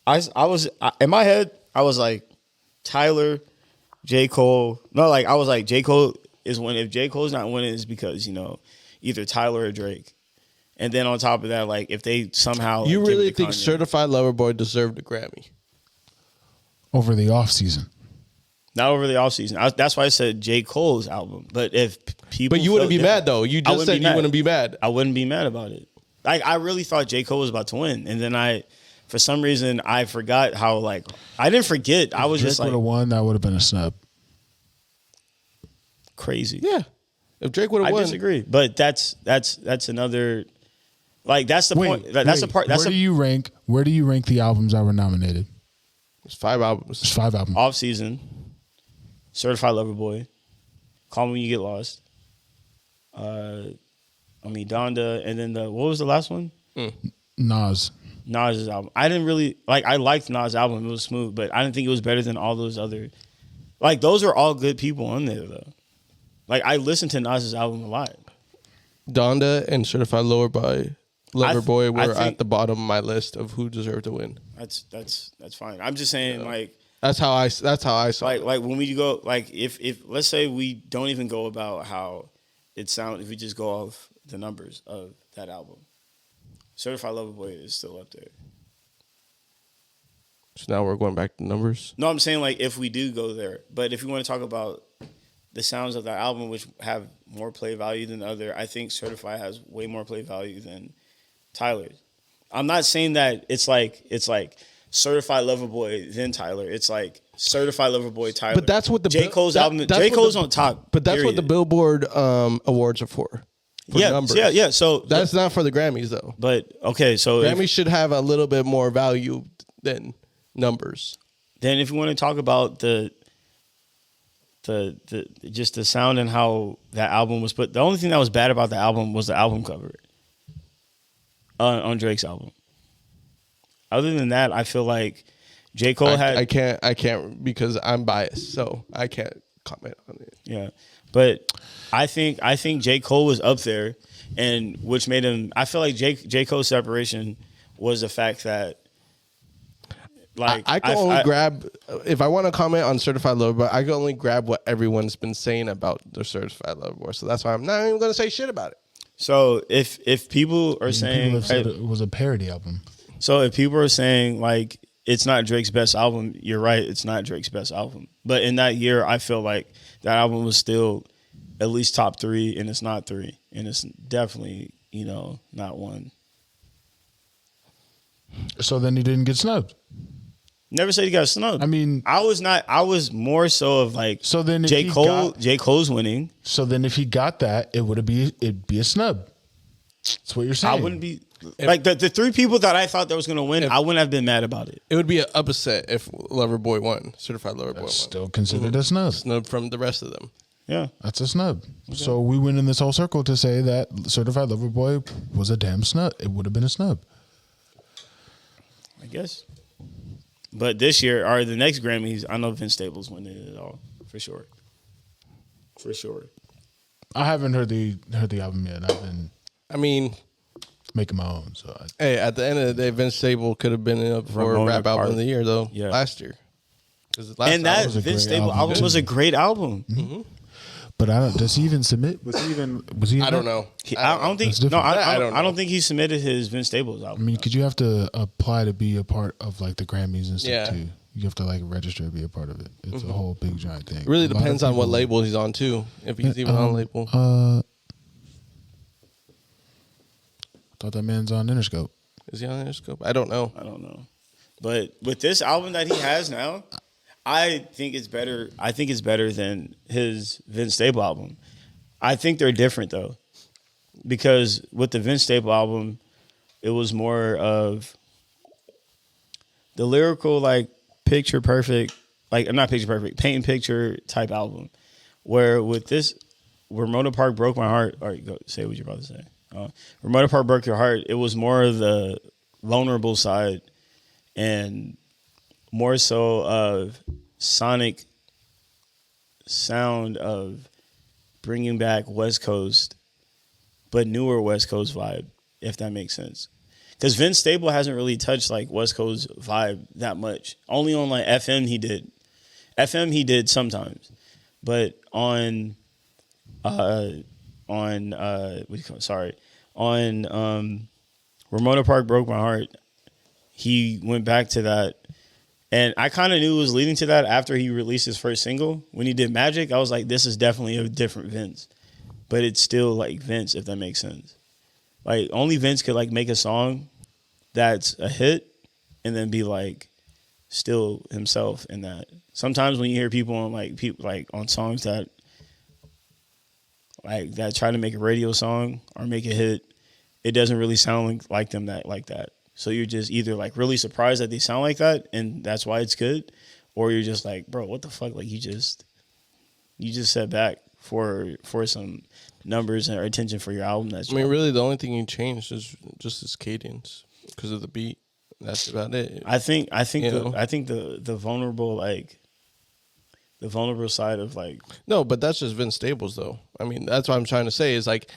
S2: I was in my head, I was like, Tyler, J. Cole. No, like I was like, J. Cole is winning. If J. Cole's not winning, it's because, either Tyler or Drake. And then on top of that, like if they somehow
S3: you
S2: give
S3: really
S2: it to
S3: think
S2: Kanye.
S3: Certified Lover Boy deserved a Grammy?
S1: over the off season.
S2: Not over the offseason. That's why I said J. Cole's album. But if people
S3: But you wouldn't
S2: felt
S3: be mad though. You
S2: I
S3: just
S2: wouldn't
S3: said
S2: be
S3: you
S2: mad.
S3: wouldn't be mad.
S2: I wouldn't be mad about it. Like I really thought J. Cole was about to win. And then for some reason I forgot how like I didn't forget. I was
S1: Drake
S2: just
S1: would
S2: like
S1: have won. That would have been a snub.
S2: crazy.
S3: Yeah. If Drake would have
S2: I
S3: won.
S2: disagree. But that's another like that's the point. That's the part. That's
S1: where do you rank? Where do you rank the albums that were nominated?
S3: It's 5 albums.
S1: It's 5 albums.
S2: off season. Certified Lover Boy. Call Me When You Get Lost. Donda, and then what was the last one?
S1: Nas.
S2: Nas's album. I didn't really like. I liked Nas' album. It was smooth, but I didn't think it was better than all those other. Like those are all good people on there though. Like I listened to Nas's album a lot.
S3: Donda and Certified Lover Boy
S2: I
S3: were
S2: think-
S3: at the bottom of my list of who deserved to win.
S2: That's fine. I'm just saying like
S3: That's how I saw it.
S2: like when we go like if let's say we don't even go about how it sounds, if we just go off the numbers of that album, Certified Lover Boy is still up there.
S3: So now we're going back to numbers.
S2: No, I'm saying like if we do go there, but if we want to talk about the sounds of that album, which have more play value than the other, I think Certified has way more play value than Tyler's. I'm not saying that it's like Certified Lover Boy then Tyler. It's like Certified Lover Boy Tyler.
S3: But that's what the
S2: J. Cole's album.
S3: that's
S2: J.
S3: what
S2: Cole's
S3: the-
S2: on top.
S3: But that's what the
S2: period.
S3: Billboard awards are for. Numbers.
S2: Yeah. So
S3: That's not for the Grammys though.
S2: But okay, so
S3: Grammys should have a little bit more value than numbers.
S2: then if you want to talk about the just the sound and how that album was put, the only thing that was bad about the album was the album cover on Drake's album. Other than that, I feel like J. Cole
S3: I can't because I'm biased, so I can't comment on it.
S2: Yeah, but I think J. Cole was up there, and which made him. I feel like J. Cole's separation was the fact that, like,
S3: I can only grab if I want to comment on Certified Lover Boy. I can only grab what everyone's been saying about the Certified Lover Boy. So that's why I'm not even going to say shit about it.
S2: So if people are saying
S1: People have said it was a parody album.
S2: So if people are saying like it's not Drake's best album, you're right. It's not Drake's best album. But in that year, I feel like that album was still at least top 3, and it's not 3, and it's definitely not 1.
S1: So then he didn't get snubbed.
S2: Never said he got snubbed.
S1: I mean,
S2: I was not. I was more so of like.
S1: So then if
S2: J.
S1: he
S2: Cole.
S1: got-
S2: J. Cole's winning.
S1: so then if he got that, it'd be a snub. That's what you're saying.
S2: I wouldn't be like the three people that I thought that was going to win. I wouldn't have been mad about it.
S3: It would be an upset if Loverboy won, certified Loverboy won.
S1: Still considered a snub.
S3: Snub from the rest of them.
S2: Yeah,
S1: That's a snub. So we went in this whole circle to say that Certified Lover Boy was a damn snub. It would have been a snub.
S2: I guess. But this year, or the next Grammys, I know Vince Staples winning it all for sure. For sure.
S1: I haven't heard the album yet. I've been
S3: I mean,
S1: making my own. So
S3: hey, at the end of the day, Vince Staples could have been up for
S2: Ramona
S3: rap album
S2: Park.
S3: of the year though.
S2: Yeah.
S3: Last year.
S2: And that
S1: was a
S2: Vince
S1: great
S2: Staples
S1: album,
S2: album
S1: too.
S2: was a great album.
S1: but I don't. Does he even submit? Was he in
S3: I don't
S1: it?
S3: know.
S2: I don't think.
S1: That's
S2: No,
S1: different.
S2: I
S3: I
S2: don't.
S3: don't
S2: I don't think he submitted his Vince Staples
S1: I
S2: album.
S1: mean, could you have to apply to be a part of like the Grammys and stuff
S3: Yeah.
S1: too? You have to like register to be a part of it. It's a whole big giant thing.
S3: It really
S1: A lot of
S3: depends on what
S1: people-
S3: label he's on too. If he's even on a label.
S1: Thought that man's on Interscope.
S3: Is he on Interscope? I don't know.
S2: I don't know, but with this album that he has now, I think it's better. I think it's better than his Vince Staples album. I think they're different though, because with the Vince Staples album, it was more of the lyrical, like picture perfect, like not picture perfect, paint picture type album. Where with this, Ramona Park broke my heart. All right, go say what you're about to say. Ramona Park broke your heart. It was more of the vulnerable side, and more so of sonic sound of bringing back West Coast, but newer West Coast vibe, if that makes sense. Because Vince Staples hasn't really touched like West Coast vibe that much. Only on like FM he did. FM he did sometimes, but on what do you call it? Sorry, on Ramona Park broke my heart. He went back to that. And I kind of knew it was leading to that after he released his first single. When he did Magic, I was like, this is definitely a different Vince. But it's still like Vince, if that makes sense. Like, only Vince could like make a song that's a hit and then be like still himself in that. Sometimes when you hear people on on songs that try to make a radio song or make a hit, it doesn't really sound like them like that. So you're just either like really surprised that they sound like that and that's why it's good, or you're just like, bro, what the fuck? Like you just set back for some numbers or attention for your album.
S3: I mean, really, the only thing he changed is just his cadence because of the beat. That's about it.
S2: I think
S3: You know?
S2: the vulnerable the vulnerable side of like
S3: No, but that's just Vince Staples, though. I mean, that's what I'm trying to say is like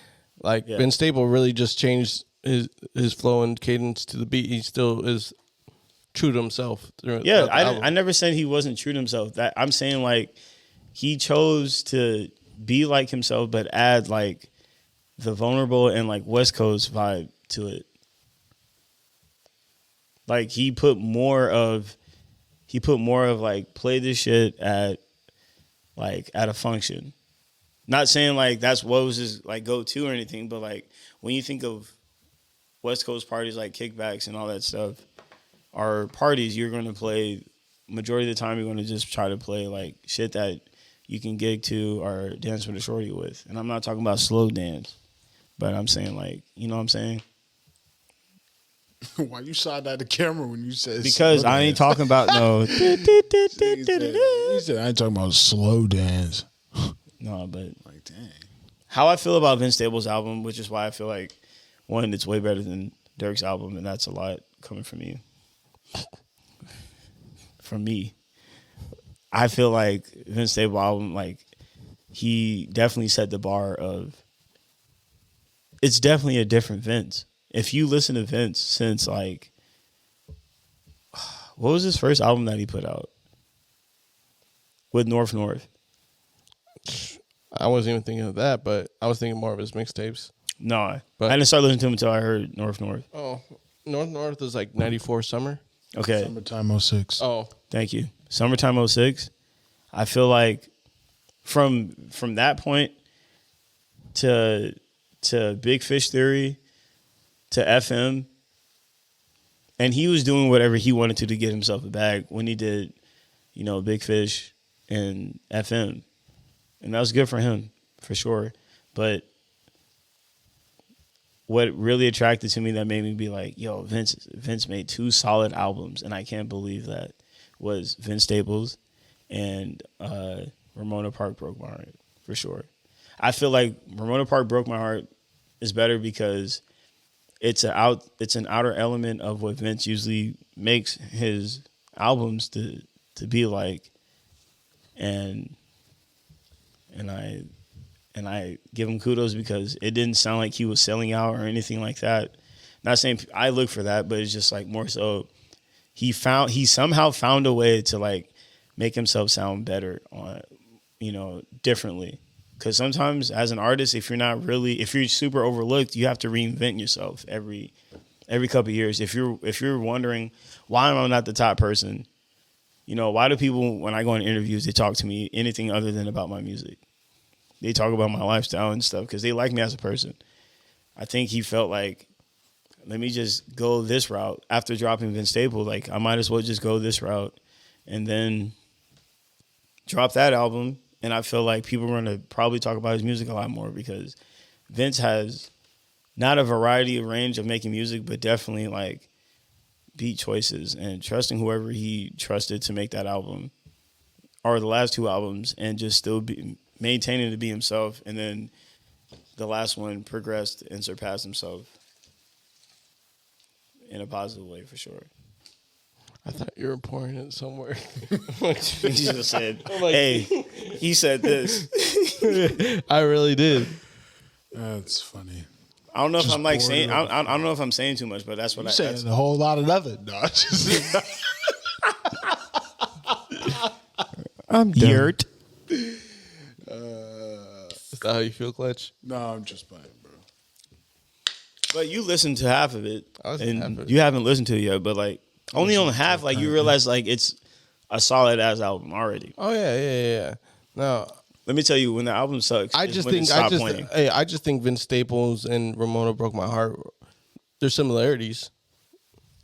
S2: Yeah.
S3: Vince Staples really just changed his flow and cadence to the beat. He still is true to himself.
S2: yeah. I never said he wasn't true to himself. That I'm saying like he chose to be like himself, but add like the vulnerable and like West Coast vibe to it. Like he put more of like play this shit at a function. Not saying like that's what was his like go to or anything, but like when you think of West Coast parties like kickbacks and all that stuff, or parties, you're going to play majority of the time. You're going to just try to play like shit that you can gig to or dance with a shorty with. And I'm not talking about slow dance, but I'm saying like, you know what I'm saying?
S1: Why you shot at the camera when you said
S2: Because
S1: slow
S2: I ain't
S1: dance?
S2: talking about no.
S1: He said I ain't talking about slow dance.
S2: No, but
S1: Like dang.
S2: how I feel about Vince Staples' album, which is why I feel like one, it's way better than Dirk's album, and that's a lot coming from you. From me, I feel like Vince Staples' album, like he definitely set the bar of. It's definitely a different Vince. If you listen to Vince since like, what was his first album that he put out with North North?
S3: I wasn't even thinking of that, but I was thinking more of his mixtapes.
S2: No,
S3: But-
S2: I didn't start listening to him until I heard North North.
S3: Oh, North is like 94 summer.
S2: Okay,
S1: Summertime 06.
S3: Oh,
S2: thank you. Summertime 06. I feel like from that point to Big Fish Theory to FM And he was doing whatever he wanted to get himself a bag when he did, Big Fish and FM. And that was good for him, for sure. But what really attracted to me that made me be like, yo, Vince made 2 solid albums, and I can't believe that, was Vince Staples and Ramona Park Broke My Heart, for sure. I feel like Ramona Park Broke My Heart is better because it's an outer element of what Vince usually makes his albums to be like, and I give him kudos because it didn't sound like he was selling out or anything like that. Not saying I look for that, but it's just like more so he somehow found a way to like make himself sound better on, differently. Because sometimes as an artist, if you're super overlooked, you have to reinvent yourself every couple of years. If you're wondering why am I not the top person, why do people, when I go on interviews, they talk to me anything other than about my music? They talk about my lifestyle and stuff because they like me as a person. I think he felt like, let me just go this route. After dropping Vince Staples, like, I might as well just go this route and then drop that album. And I feel like people are going to probably talk about his music a lot more because Vince has not a variety of range of making music, but definitely like beat choices and trusting whoever he trusted to make that album or the last 2 albums and just still be maintaining to be himself. And then the last one progressed and surpassed himself in a positive way, for sure.
S3: I thought you were pouring it somewhere.
S2: He just said, hey, he said this.
S3: I really did.
S1: That's funny.
S2: I don't know if
S1: Just
S2: I'm like
S1: poured
S2: saying,
S1: it
S2: I don't know if I'm saying too much, but that's what
S1: You saying a whole lot of nothing. No,
S2: I'm yurt.
S3: Is that how you feel, Clutch?
S1: no, I'm just playing, bro.
S2: But you listened to half of it,
S3: I listened to half
S2: and
S3: of it.
S2: you haven't listened to it yet. But like only on half, like you realize like it's a solid ass album already.
S3: Oh yeah. No,
S2: Let me tell you, when the album sucks,
S3: I
S2: is
S3: just
S2: when it
S3: think
S2: stopped playing.
S3: I just think Vince Staples and Ramona Broke My Heart. There's similarities.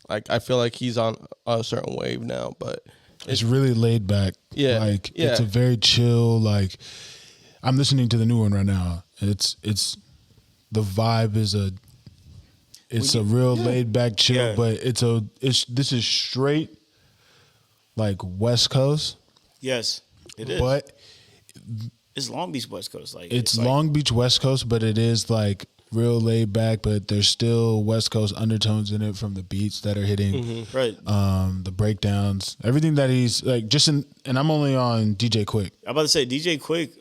S3: Like I feel like he's on a certain wave now, but
S1: It's really laid back.
S3: Yeah,
S1: Like
S3: yeah.
S1: it's a very chill. Like I'm listening to the new one right now. It's the vibe is a real laid back chill,
S2: Yeah.
S1: but this is straight like West Coast,
S2: Yes, it is.
S1: but
S2: It's Long Beach West Coast. Like
S1: it's
S2: like,
S1: Long Beach West Coast, but it is like real laid back, but there's still West Coast undertones in it from the beats that are hitting,
S2: right.
S1: the breakdowns, everything that he's like and I'm only on DJ Quick.
S2: I'm about to say DJ Quick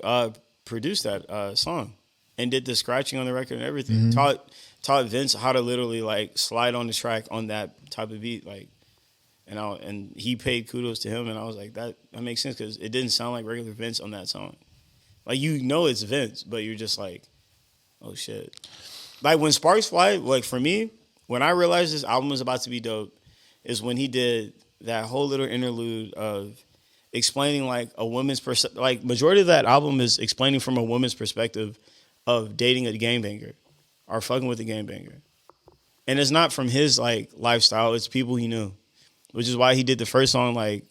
S2: produced that song and did the scratching on the record and everything. Taught Vince how to literally like slide on the track on that type of beat, like, and he paid kudos to him, and I was like, that makes sense because it didn't sound like regular Vince on that song. Like it's Vince, but you're just like, oh shit. Like when Sparks Fly, like for me, when I realized this album was about to be dope, is when he did that whole little interlude of explaining like a woman's like majority of that album is explaining from a woman's perspective of dating a gangbanger or fucking with a gangbanger. And it's not from his like lifestyle, it's people he knew. Which is why he did the first song like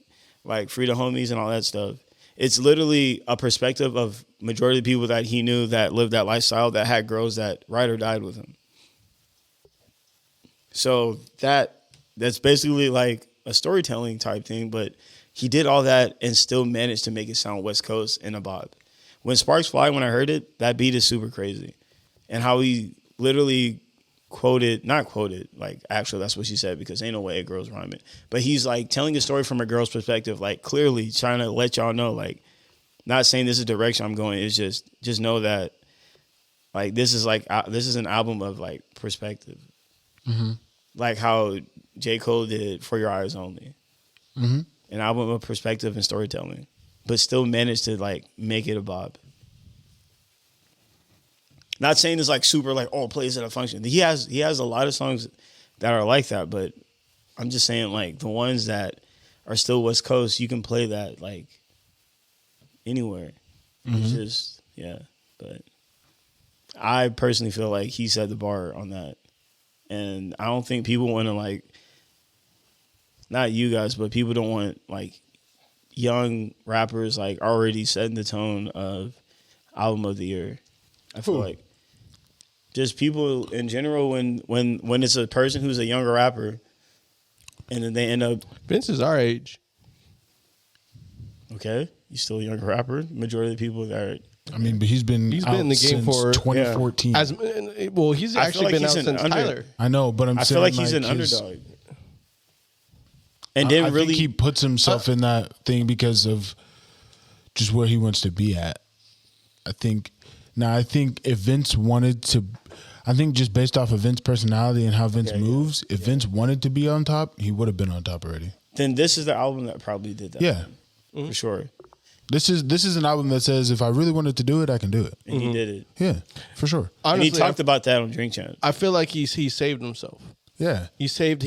S2: Free the Homies and all that stuff. It's literally a perspective of majority of the people that he knew that lived that lifestyle that had girls that ride or died with him. So that's basically like a storytelling type thing, but he did all that and still managed to make it sound West Coast and a bop. When Sparks Fly, when I heard it, that beat is super crazy. And how he literally not quoted, like actually that's what she said because ain't no way a girl's rhyming. But he's like telling a story from a girl's perspective, like clearly trying to let y'all know, like not saying this is the direction I'm going. It's just know that like this is an album of like perspective.
S1: Mm-hmm.
S2: Like how J. Cole did For Your Eyes Only.
S1: Mm-hmm.
S2: An album of perspective and storytelling, but still managed to like make it a bop. Not saying it's like super like all plays at a function. He has a lot of songs that are like that, but I'm just saying like the ones that are still West Coast, you can play that like anywhere. It's just but I personally feel like he set the bar on that. And I don't think people want to like not you guys, but people don't want like young rappers like already setting the tone of album of the year. I feel like just people in general when it's a person who's a younger rapper and then they end up
S3: Vince is our age.
S2: okay, you still a younger rapper. Majority of the people are.
S1: I mean, but he's been
S3: He's
S1: out
S3: been in the game
S1: since
S3: for
S1: 2014.
S3: As well, he's
S2: I feel
S3: actually
S2: like
S3: been
S2: he's
S3: out
S2: an
S3: since
S2: under-
S3: Tyler.
S1: I know, but I'm
S2: I
S1: saying
S2: feel like he's an
S1: his-
S2: underdog. And then
S1: I
S2: really
S1: think he puts himself in that thing because of just where he wants to be at. I think if Vince wanted to, I think just based off of Vince's personality and how Vince moves, if Vince wanted to be on top, he would have been on top already.
S2: then this is the album that probably did that.
S1: Yeah.
S2: For sure.
S1: This is an album that says if I really wanted to do it, I can do it.
S2: And he did it.
S1: Yeah, for sure.
S2: And he
S3: Honestly,
S2: talked about that on Drink Champs.
S3: I feel like he saved himself.
S1: Yeah.
S3: He saved.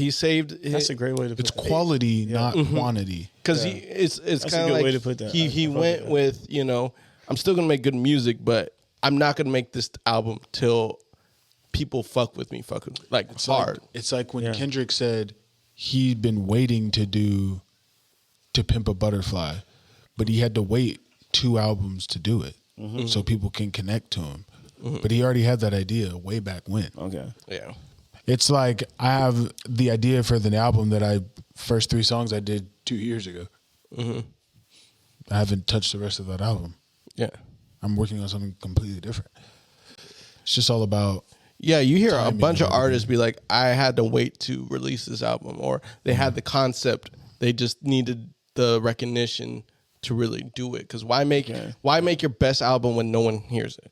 S2: That's a great way to put
S1: It's
S2: that.
S1: quality, not quantity.
S3: because it's
S2: That's a
S3: kind of
S2: good
S3: like
S2: way to put that.
S3: he
S2: I fuck
S3: went
S2: with
S3: with I'm still gonna make good music, but I'm not gonna make this album till people fuck with me, like it's hard.
S1: It's like when
S2: Yeah.
S1: Kendrick said he'd been waiting to Pimp a Butterfly, but he had to wait 2 albums to do it so people can connect to him. But he already had that idea way back when.
S2: Okay.
S3: Yeah,
S1: It's like I have the idea for the album that first 3 songs I did 2 years ago. I haven't touched the rest of that album.
S3: yeah,
S1: I'm working on something completely different. It's just all about
S3: yeah. You hear a
S1: Timing
S3: bunch of
S1: and everything.
S3: artists be like, "I had to wait to release this album," or they had the concept, they just needed the recognition to really do it. Because why make your best album when no one hears it?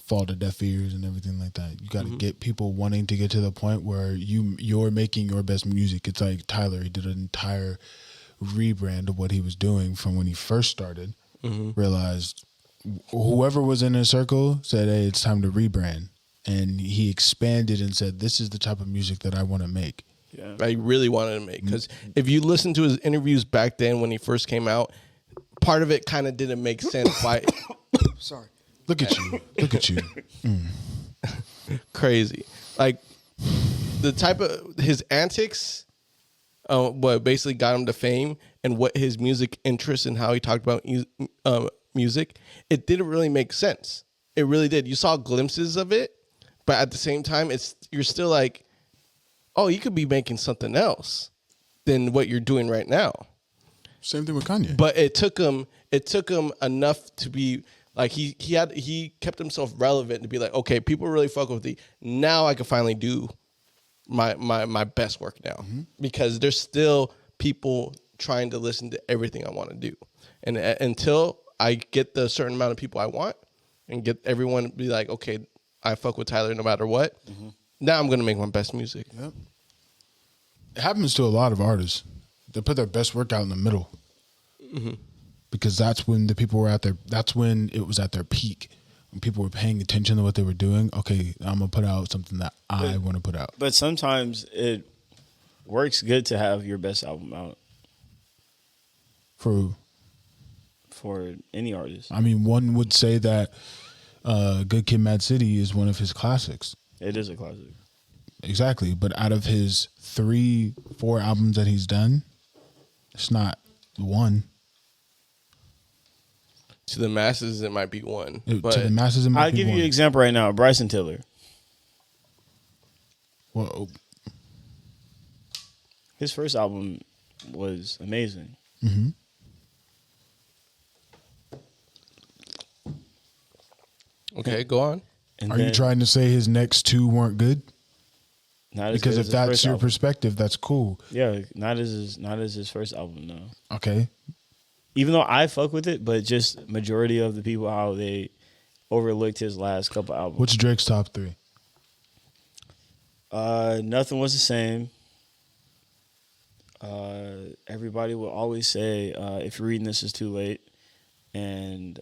S1: fall to deaf ears and everything like that. You got to get people wanting to get to the point where you're making your best music. It's like Tyler, he did an entire rebrand of what he was doing from when he first started. Realized whoever was in his circle said, "Hey, it's time to rebrand," and he expanded and said, "This is the type of music that I want to make."
S2: Yeah.
S3: I really wanted to make, because if you listen to his interviews back then when he first came out, part of it kind of didn't make sense. Why? Sorry.
S1: Look at you. Look at you.
S3: Crazy. Like the type of his antics, what basically got him to fame, and what his music interests and how he talked about music, it didn't really make sense. It really did. You saw glimpses of it, but at the same time, you're still like, oh, you could be making something else than what you're doing right now.
S1: Same thing with Kanye.
S3: But it took him enough to be like he kept himself relevant to be like, okay, people really fuck with me. Now I can finally do my best work now, because there's still people trying to listen to everything I want to do, and until I get the certain amount of people I want and get everyone to be like, okay, I fuck with Tyler no matter what. Now I'm gonna make my best music.
S1: Yep. It happens to a lot of artists. They put their best work out in the middle. Because that's when the people were at their, that's when it was at their peak. When people were paying attention to what they were doing. Okay, I'm going to put out something that I want to put out.
S2: But sometimes it works good to have your best album out
S1: For
S2: any artist.
S1: I mean, one would say that Good Kid, Mad City is one of his classics.
S2: It is a classic.
S1: Exactly. But out of his 3-4 albums that he's done, it's not one.
S3: To the masses, it might be one. But
S1: To the masses, it might
S2: I'll
S1: be
S2: give
S1: one.
S2: you an example right now. Bryson Tiller.
S1: Well,
S2: His first album was amazing.
S3: okay, go on.
S2: And
S1: are you
S2: then-
S1: trying to say his next 2 weren't good?
S2: Not as
S1: Because
S2: good
S1: if
S2: as his
S1: that's
S2: first
S1: your
S2: album.
S1: perspective, that's cool.
S2: Yeah, not as his first album, no.
S1: Okay.
S2: Even though I fuck with it, but just majority of the people how they overlooked his last couple albums.
S1: What's Drake's top 3?
S2: Nothing Was the Same. Everybody will always say, if you're reading this, is too late. And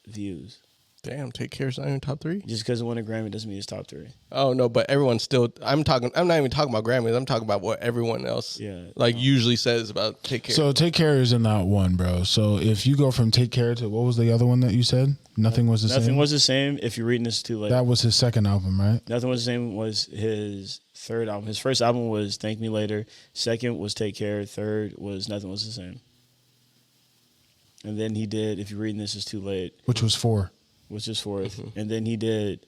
S2: Views.
S3: Damn, Take Care's not even top 3?
S2: Just because it won a Grammy doesn't mean it's top 3.
S3: Oh no, but everyone's still. I'm not even talking about Grammys. I'm talking about what everyone else, usually says about Take Care.
S1: So Take Care is in that one, bro. So if you go from Take Care to what was the other one that you said? Nothing was the same.
S2: Nothing was the same. If you're reading this too late,
S1: that was his second album, right?
S2: Nothing was the same was his third album. His first album was Thank Me Later. Second was Take Care. Third was Nothing Was the Same. And then he did If You're Reading This Is Too Late,
S1: which was 4.
S2: Which is 4th. And then he did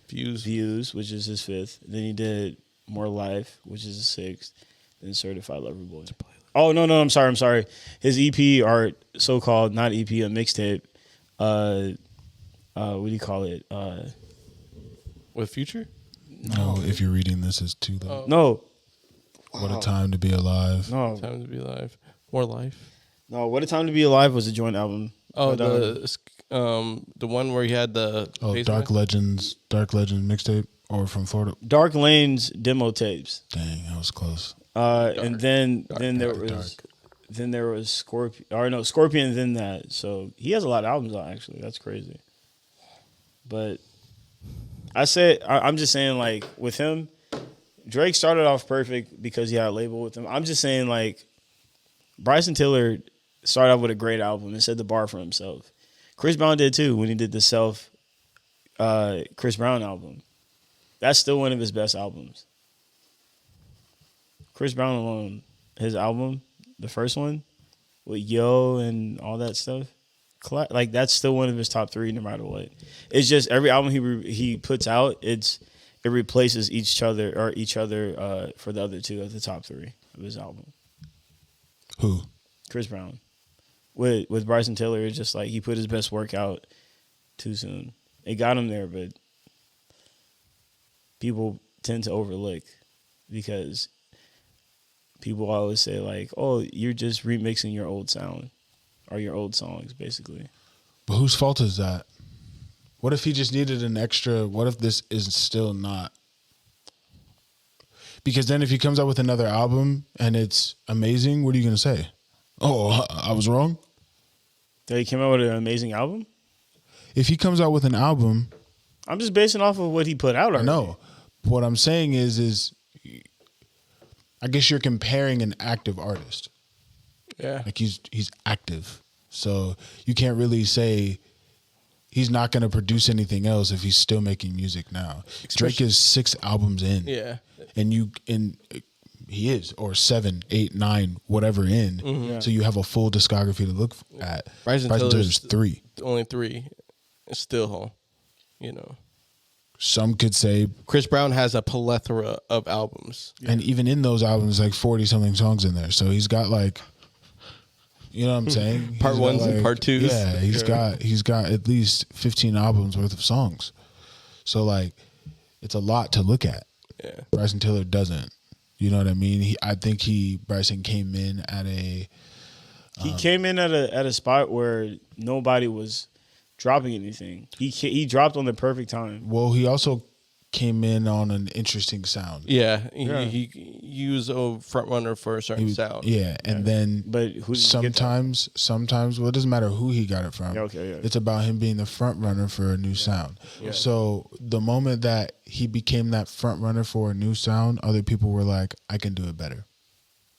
S2: Views, which is his 5th. Then he did More Life, which is his 6th. Then Certified Lover Boy. Oh, no, I'm sorry. His EP, or so-called, not EP, a mixtape. What do you call it?
S3: With Future?
S1: No, If You're Reading This Is Too Late.
S2: No.
S1: What a Time to Be Alive.
S2: No.
S3: Time to Be Alive. More Life.
S2: No, What a Time to Be Alive was a joint album.
S3: Oh, the one where he had the
S1: Dark Legends mixtape, or from Florida.
S2: Dark Lanes demo tapes.
S1: Dang, that was close.
S2: And then there was Scorpion. Or no, Scorpion. Then that. So he has a lot of albums out. Actually, that's crazy. But I'm just saying, like, with him, Drake started off perfect because he had a label with him. I'm just saying, like, Bryson Tiller started off with a great album and set the bar for himself. Chris Brown did too when he did the Chris Brown album. That's still one of his best albums. Chris Brown alone, his album, the first one, with Yo and all that stuff, like, that's still one of his top 3 no matter what. It's just every album he puts out, it replaces each other for the other 2 of the top 3 of his album.
S1: Who?
S2: Chris Brown. With Bryson Tiller, it's just like he put his best work out too soon. It got him there, but people tend to overlook because people always say, like, oh, you're just remixing your old sound or your old songs, basically.
S1: But whose fault is that? What if he just needed an extra? What if this is still not? Because then if he comes out with another album and it's amazing, what are you going to say? Oh, I was wrong?
S2: That he came out with an amazing album?
S1: If he comes out with an album...
S2: I'm just basing off of what he put out already.
S1: No. What I'm saying is I guess you're comparing an active artist.
S3: Yeah.
S1: Like he's active. So you can't really say he's not going to produce anything else if he's still making music now. Drake is 6 albums in.
S3: Yeah.
S1: And he is, or 7, 8, 9, whatever in.
S3: Mm-hmm. Yeah.
S1: So you have a full discography to look at.
S3: Bryson
S1: Tiller's 3.
S3: Only 3. It's still, you know.
S1: Some could say
S3: Chris Brown has a plethora of albums.
S1: And even in those albums, like 40-something songs in there. So he's got, like, you know what I'm saying?
S3: Part 1s and part 2s.
S1: Yeah, he's got at least 15 albums worth of songs. So, like, it's a lot to look at.
S3: Yeah.
S1: Bryson Tiller doesn't. You know what I mean? I think Bryson came in at a...
S2: He came in at a spot where nobody was dropping anything. He dropped on the perfect time.
S1: Well, he also came in on an interesting sound.
S3: Yeah. He was a front runner for a certain sound.
S1: Yeah, and then
S2: but who
S1: sometimes, well, it doesn't matter who he got it from.
S2: Okay, yeah.
S1: It's about him being the front runner for a new sound. Yeah. So the moment that he became that front runner for a new sound, other people were like, I can do it better.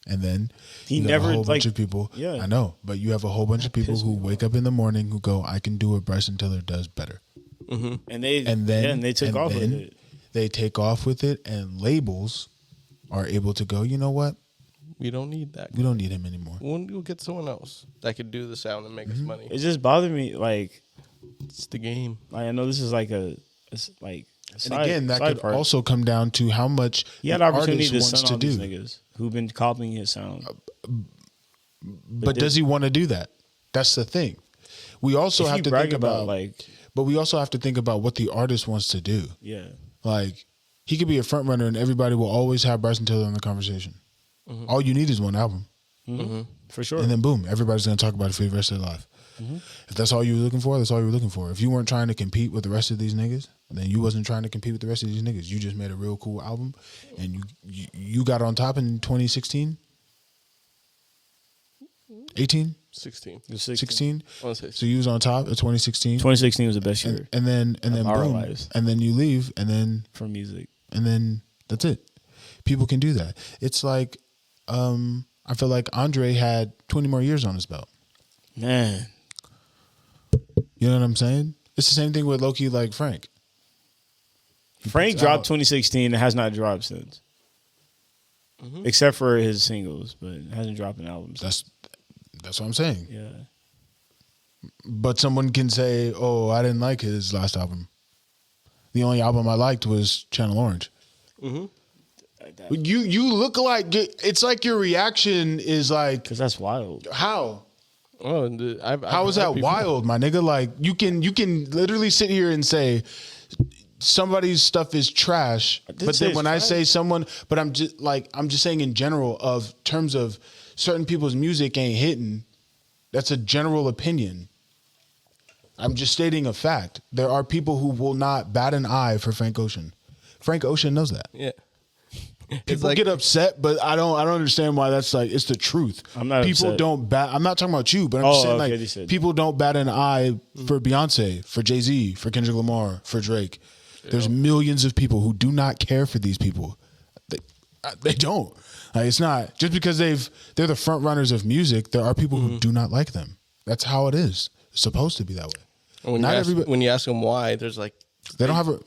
S1: And then
S2: he never,
S1: a whole bunch of people. Yeah, I know, but you have a whole bunch of people who wake up in the morning who go, I can do what Bryson Tiller does better.
S3: Mm-hmm.
S2: And they took off with it.
S1: They take off with it, and labels are able to go, you know what?
S3: We don't need that.
S1: We don't need him anymore.
S3: We'll get someone else that could do the sound and make us money.
S2: It just bothered me, like,
S3: it's the game.
S2: Like, I know this is like and
S1: again, that could also come down to how much
S2: he had opportunity to son on these niggas who've been copying his sound.
S1: But does he want to do that? That's the thing. We also have to think about but we also have to think about what the artist wants to do.
S2: Yeah.
S1: Like, he could be a front runner and everybody will always have Bryson Tiller in the conversation. Mm-hmm. All you need is one album.
S2: Mm-hmm. For sure.
S1: And then boom, everybody's going to talk about it for the rest of their life. Mm-hmm. If that's all you were looking for, that's all you were looking for. If you weren't trying to compete with the rest of these niggas, then you wasn't trying to compete with the rest of these niggas. You just made a real cool album and you got on top in 2016? 18?
S3: 16.
S2: It was 16.
S1: 16.
S3: I want to say
S1: So you was on top of 2016,
S2: 2016 was the best year
S1: and then
S2: our
S1: boom,
S2: lives.
S1: and then you leave, and
S2: for music.
S1: then that's it. People can do that. It's like, I feel like Andre had 20 more years on his belt.
S2: Man.
S1: You know what I'm saying? It's the same thing with Loki, like Frank.
S2: Frank
S1: puts
S2: dropped
S1: out-
S2: 2016 and has not dropped since. Except for his singles, but hasn't dropped an album since.
S1: That's what I'm saying.
S2: Yeah.
S1: But someone can say, "Oh, I didn't like his last album. The only album I liked was Channel Orange." You look like it's like your reaction is like,
S2: Because that's wild.
S1: how?
S3: Oh, and
S1: How is that wild, my nigga? Like you can literally sit here and say somebody's stuff is trash, but
S2: say
S1: then
S2: it's
S1: when I
S2: trash.
S1: say someone, but I'm just saying in general of terms of certain people's music ain't hitting. That's a general opinion. I'm just stating a fact. There are people who will not bat an eye for Frank Ocean. Frank Ocean knows that.
S3: Yeah.
S1: People get upset, but I don't understand why that's like, it's the truth.
S2: I'm not
S1: people
S2: upset.
S1: don't bat. I'm not talking about you, but I'm just saying
S2: okay, you said
S1: like people don't bat an eye for Beyonce, for Jay-Z, for Kendrick Lamar, for Drake. There's millions of people who do not care for these people. They don't. Like, it's not just because they're the front runners of music. There are people who do not like them. That's how it is. It's supposed to be that way.
S3: And when you ask them why, there's like
S1: They don't have a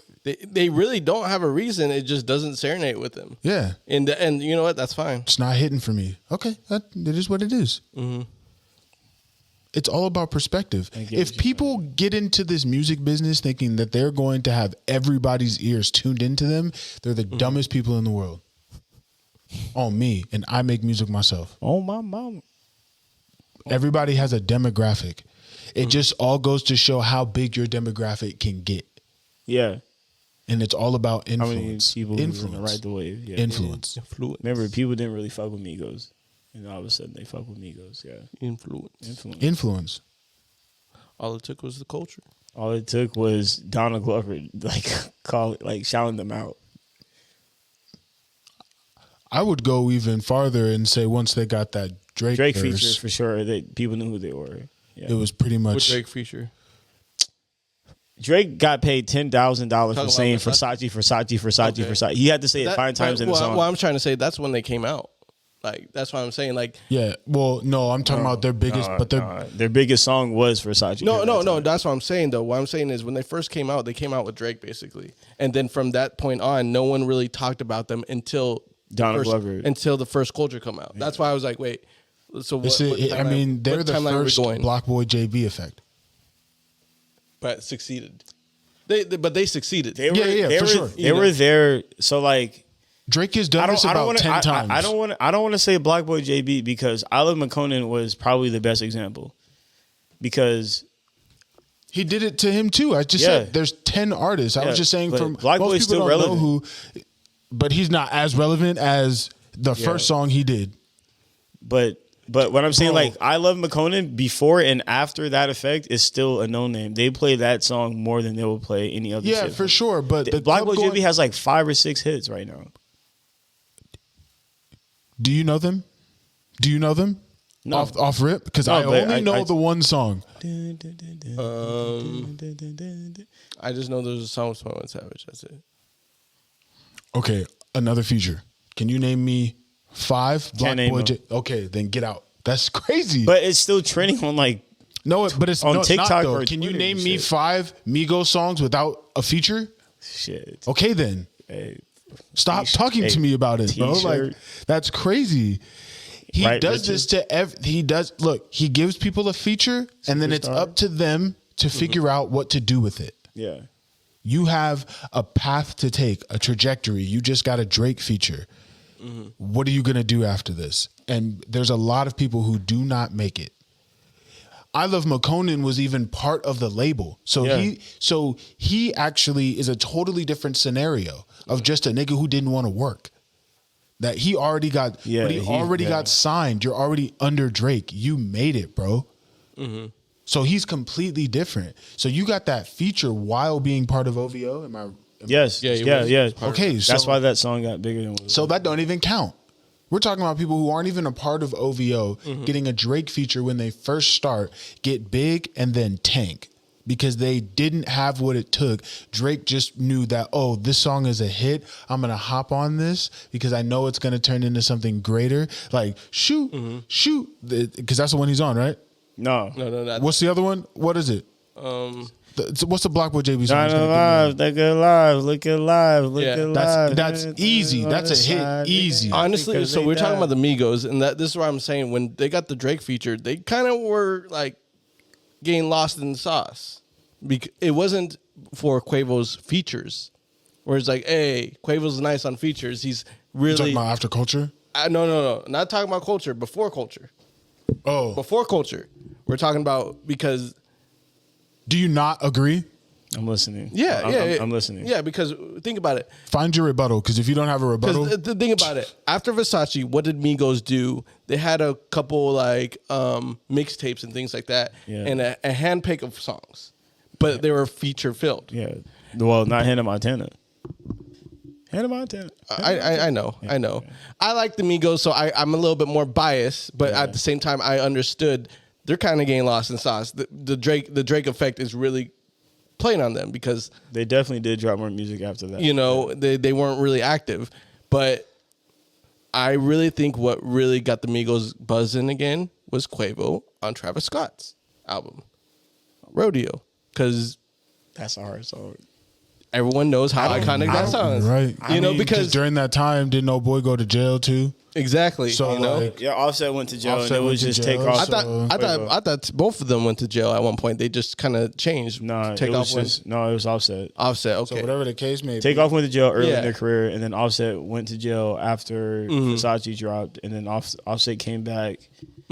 S3: they really don't have a reason. It just doesn't serenade with them.
S1: yeah.
S3: And you know what? That's fine.
S1: It's not hitting for me. Okay, it is what it is. It's all about perspective. If people get into this music business thinking that they're going to have everybody's ears tuned into them, they're the dumbest people in the world. On me, and I make music myself.
S2: Oh, my mama.
S1: Everybody has a demographic. It just all goes to show how big your demographic can get.
S2: Yeah.
S1: And it's all about
S2: How many
S1: influence.
S2: people who were gonna ride the wave? Yeah.
S1: Influence.
S2: Remember, people didn't really fuck with Migos. And all of a sudden, they fuck with Migos. Yeah.
S3: Influence.
S1: Influence.
S3: All it took was the culture.
S2: All it took was Donald Glover, shouting them out.
S1: I would go even farther and say once they got that Drake verse,
S2: feature for sure. That people knew who they were. Yeah.
S1: it was pretty
S3: What
S1: much
S3: Drake feature?
S2: Drake got paid $10,000 for
S3: about
S2: saying
S3: Versace?
S2: Versace. He had to say it 5 times in the song.
S3: Well, I'm trying to say that's when they came out. Like that's what I'm saying. Like
S1: yeah. Well, no, I'm talking about their biggest, but
S2: their biggest song was Versace.
S3: no. That's what I'm saying though. What I'm saying is when they first came out, they came out with Drake basically, and then from that point on, no one really talked about them until the first Culture come out. That's why I was like, wait. So what
S1: I mean, they're the first Block Boy JB effect.
S3: but succeeded. They succeeded.
S2: They were,
S1: Yeah, for sure.
S2: They were there. So like,
S1: Drake has done this about 10 times.
S2: I don't want to say Block Boy JB because I Love McConan was probably the best example because
S1: He did it to him too. I just said there's 10 artists. I was just saying
S2: but
S1: from
S2: Black
S1: most
S2: Boy's
S1: people
S2: still
S1: don't know
S2: relevant.
S1: who, but he's not as relevant as the first song he did.
S2: But what I'm saying,
S1: Bro.
S2: like, I Love McConan before and after that effect is still a no name. They play that song more than they will play any other
S1: Yeah,
S2: shit.
S1: for sure. But the
S2: Black Boy
S1: club
S2: JB has like 5 or 6 hits right now.
S1: Do you know them? Do you know them?
S2: No.
S1: Off rip? Because
S2: No,
S1: I
S2: but
S1: only know the one song.
S3: I just know there's a song with 21 Savage. That's it.
S1: Okay, another feature. Can you name me 5 Black
S2: name
S1: Boy
S2: them.
S1: Okay, then get out. That's crazy.
S2: But it's still trending on like
S1: but it's
S2: on
S1: no,
S2: TikTok
S1: it's not, though.
S2: or
S1: Can you
S2: Twitter
S1: name
S2: and
S1: me
S2: shit.
S1: 5 Migos songs without a feature?
S2: shit.
S1: Okay, then.
S2: Hey,
S1: Stop talking to me about it, bro.
S2: T-shirt.
S1: Like that's crazy. He
S2: Right,
S1: does this to he does look, he gives people a feature and then it's
S2: Superstar.
S1: up to them to figure out what to do with it.
S2: yeah.
S1: You have a path to take, a trajectory. You just got a Drake feature. What are you going to do after this? And there's a lot of people who do not make it. I Love McConan was even part of the label. So he actually is a totally different scenario of just a nigga who didn't want to work. That he already got, but he already got signed. You're already under Drake. You made it, bro. So he's completely different. So you got that feature while being part of OVO.
S2: Yes.
S3: Yeah, he
S2: Yeah.
S3: was
S2: Yeah.
S3: part of
S1: Okay, so
S2: That's why that song got bigger than what it
S1: so that don't even count. We're talking about people who aren't even a part of OVO getting a Drake feature when they first start, get big, and then tank. Because they didn't have what it took. Drake just knew that, oh, this song is a hit. I'm going to hop on this because I know it's going to turn into something greater. Like, shoot. Because that's the one he's on, right?
S2: No.
S1: What's the other one? What is it? What's the Block Boy JB song?
S2: Shine alive, look alive, look alive, look alive.
S1: That's easy. That's a hit. Easy.
S3: Honestly, so we're talking about the Migos, and this is what I'm saying. When they got the Drake feature, they kind of were like getting lost in the sauce. It wasn't for Quavo's features, where it's like, hey, Quavo's nice on features. He's really...
S1: You're talking about after Culture?
S3: No. Not talking about Culture, before Culture.
S1: Oh.
S3: Before Culture. We're talking about because...
S1: Do you not agree?
S2: I'm listening.
S3: Yeah,
S2: I'm listening.
S3: Yeah, because think about it.
S1: Find your rebuttal, because if you don't have a rebuttal...
S3: Because the thing about it, after Versace, what did Migos do? They had a couple like mixtapes and things like that, and a handpick of songs. But they were feature filled.
S2: Yeah. Well, not Hannah Montana. Hannah Montana.
S3: I know. I like the Migos, so I'm a little bit more biased. But at the same time, I understood they're kind of getting lost in sauce. The Drake effect is really playing on them because
S2: they definitely did drop more music after that.
S3: You know, they weren't really active. But I really think what really got the Migos buzzing again was Quavo on Travis Scott's album, Rodeo. Because
S2: that's a hard song.
S3: Everyone knows how iconic that song is.
S1: Right.
S3: You know, because
S1: during that time, didn't old boy go to jail too?
S3: Exactly.
S1: So,
S3: you know?
S1: like,
S2: yeah, Offset went to jail.
S1: Offset
S2: and it was just take off.
S3: I thought both of them went to jail at one point. They just kind of changed.
S2: No,
S3: it
S2: was Offset.
S3: Offset, okay.
S1: So whatever the case may be.
S2: Takeoff went to jail early in their career, and then Offset went to jail after Versace dropped, and then Offset came back.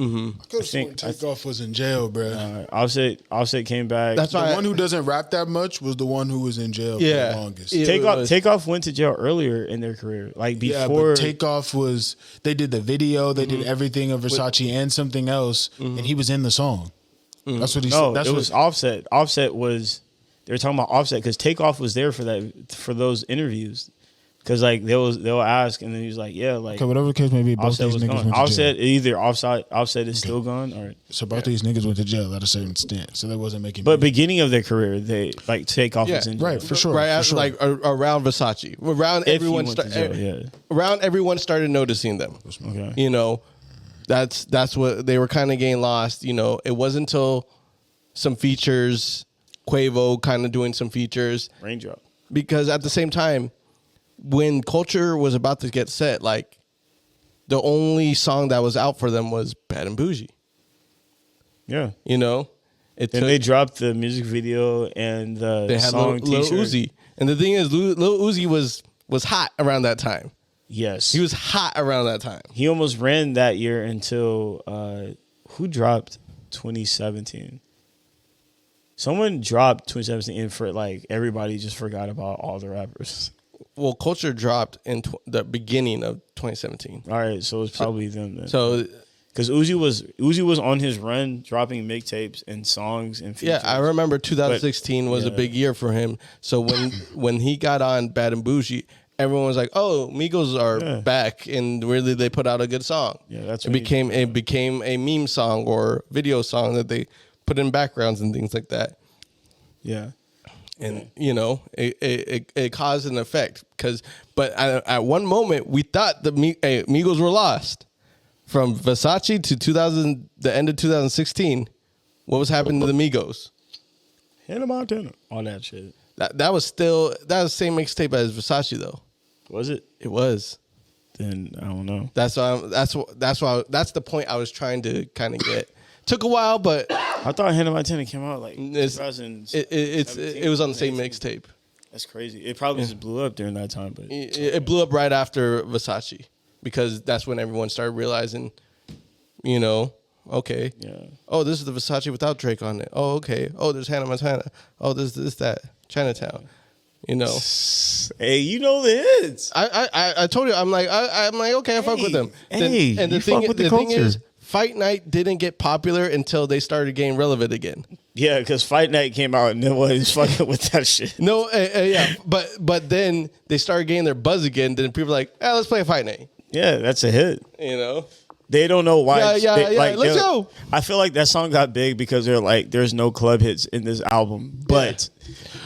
S1: I could have sworn Takeoff was in jail, bro.
S2: Offset came back.
S3: That's
S1: the one who doesn't rap that much was the one who was in jail for the longest.
S2: Takeoff went to jail earlier in their career, like before.
S1: Yeah, but Takeoff was. They did the video, they did everything of Versace and something else, and he was in the song. That's what he said.
S2: No, it was Offset. Offset was. They were talking about Offset because Takeoff was there for those interviews. Because like they'll ask, and then he's like, yeah, like
S1: okay, whatever the case may be, both
S2: Offset
S1: these
S2: was
S1: niggas
S2: gone.
S1: went to
S2: Offset
S1: jail.
S2: either Offset is still gone, or
S1: so both these niggas went to jail at a certain extent, so they wasn't making.
S2: But beginning of their career, they like Takeoff was in jail.
S1: Right, for sure,
S3: right
S1: for
S3: after,
S1: sure.
S3: like around Versace, around everyone started noticing them.
S2: Okay,
S3: you know, that's what they were kind of getting lost. You know, it wasn't until some features, Quavo kind of doing some features,
S2: Raindrop,
S3: because at the same time, when Culture was about to get set, like the only song that was out for them was Bad and Bougie.
S2: Yeah,
S3: you know,
S2: they dropped the music video and the song
S3: Lil
S2: T-shirt.
S3: Uzi, and the thing is, Lil Uzi was hot around that time.
S2: Yes,
S3: he was hot around that time.
S2: He almost ran that year until who dropped 2017. Someone dropped 2017 for like everybody just forgot about all the rappers.
S3: Well, Culture dropped in the beginning of 2017.
S2: All right, so it's probably them then.
S3: So,
S2: because Uzi was on his run, dropping mixtapes and songs and features.
S3: Yeah, I remember 2016 was a big year for him. So when he got on Bad and Bougie, everyone was like, "Oh, Migos are back," and really they put out a good song.
S2: Yeah, that's
S3: it became a meme song or video song that they put in backgrounds and things like that.
S2: Yeah.
S3: And you know, it caused an effect but at one moment we thought the Migos were lost from Versace to the end of 2016. What was happening to the Migos?
S2: Hannah Montana, all that shit.
S3: That was the same mixtape as Versace though.
S2: Was it?
S3: It was.
S2: Then I don't know.
S3: That's the point I was trying to kind of get. Took a while, but
S2: I thought Hannah Montana came out like
S3: it was on the same mixtape.
S2: That's crazy. It probably just blew up during that time, but
S3: it blew up right after Versace because that's when everyone started realizing, you know, okay, oh, this is the Versace without Drake on it. Oh, okay. Oh, there's Hannah Montana. Oh, there's this, that, Chinatown. You know,
S2: hey, you know the hits.
S3: I told you, I'm like, okay, I fuck with them.
S2: Hey,
S3: and the thing is, Fight Night didn't get popular until they started getting relevant again.
S2: Yeah, because Fight Night came out and nobody's fucking with that shit.
S3: No, yeah, but then they started getting their buzz again. Then people were like, let's play a Fight Night.
S2: Yeah, that's a hit.
S3: You know.
S2: They don't know why.
S3: Yeah. Let's go.
S2: I feel like that song got big because they're like, there's no club hits in this album. But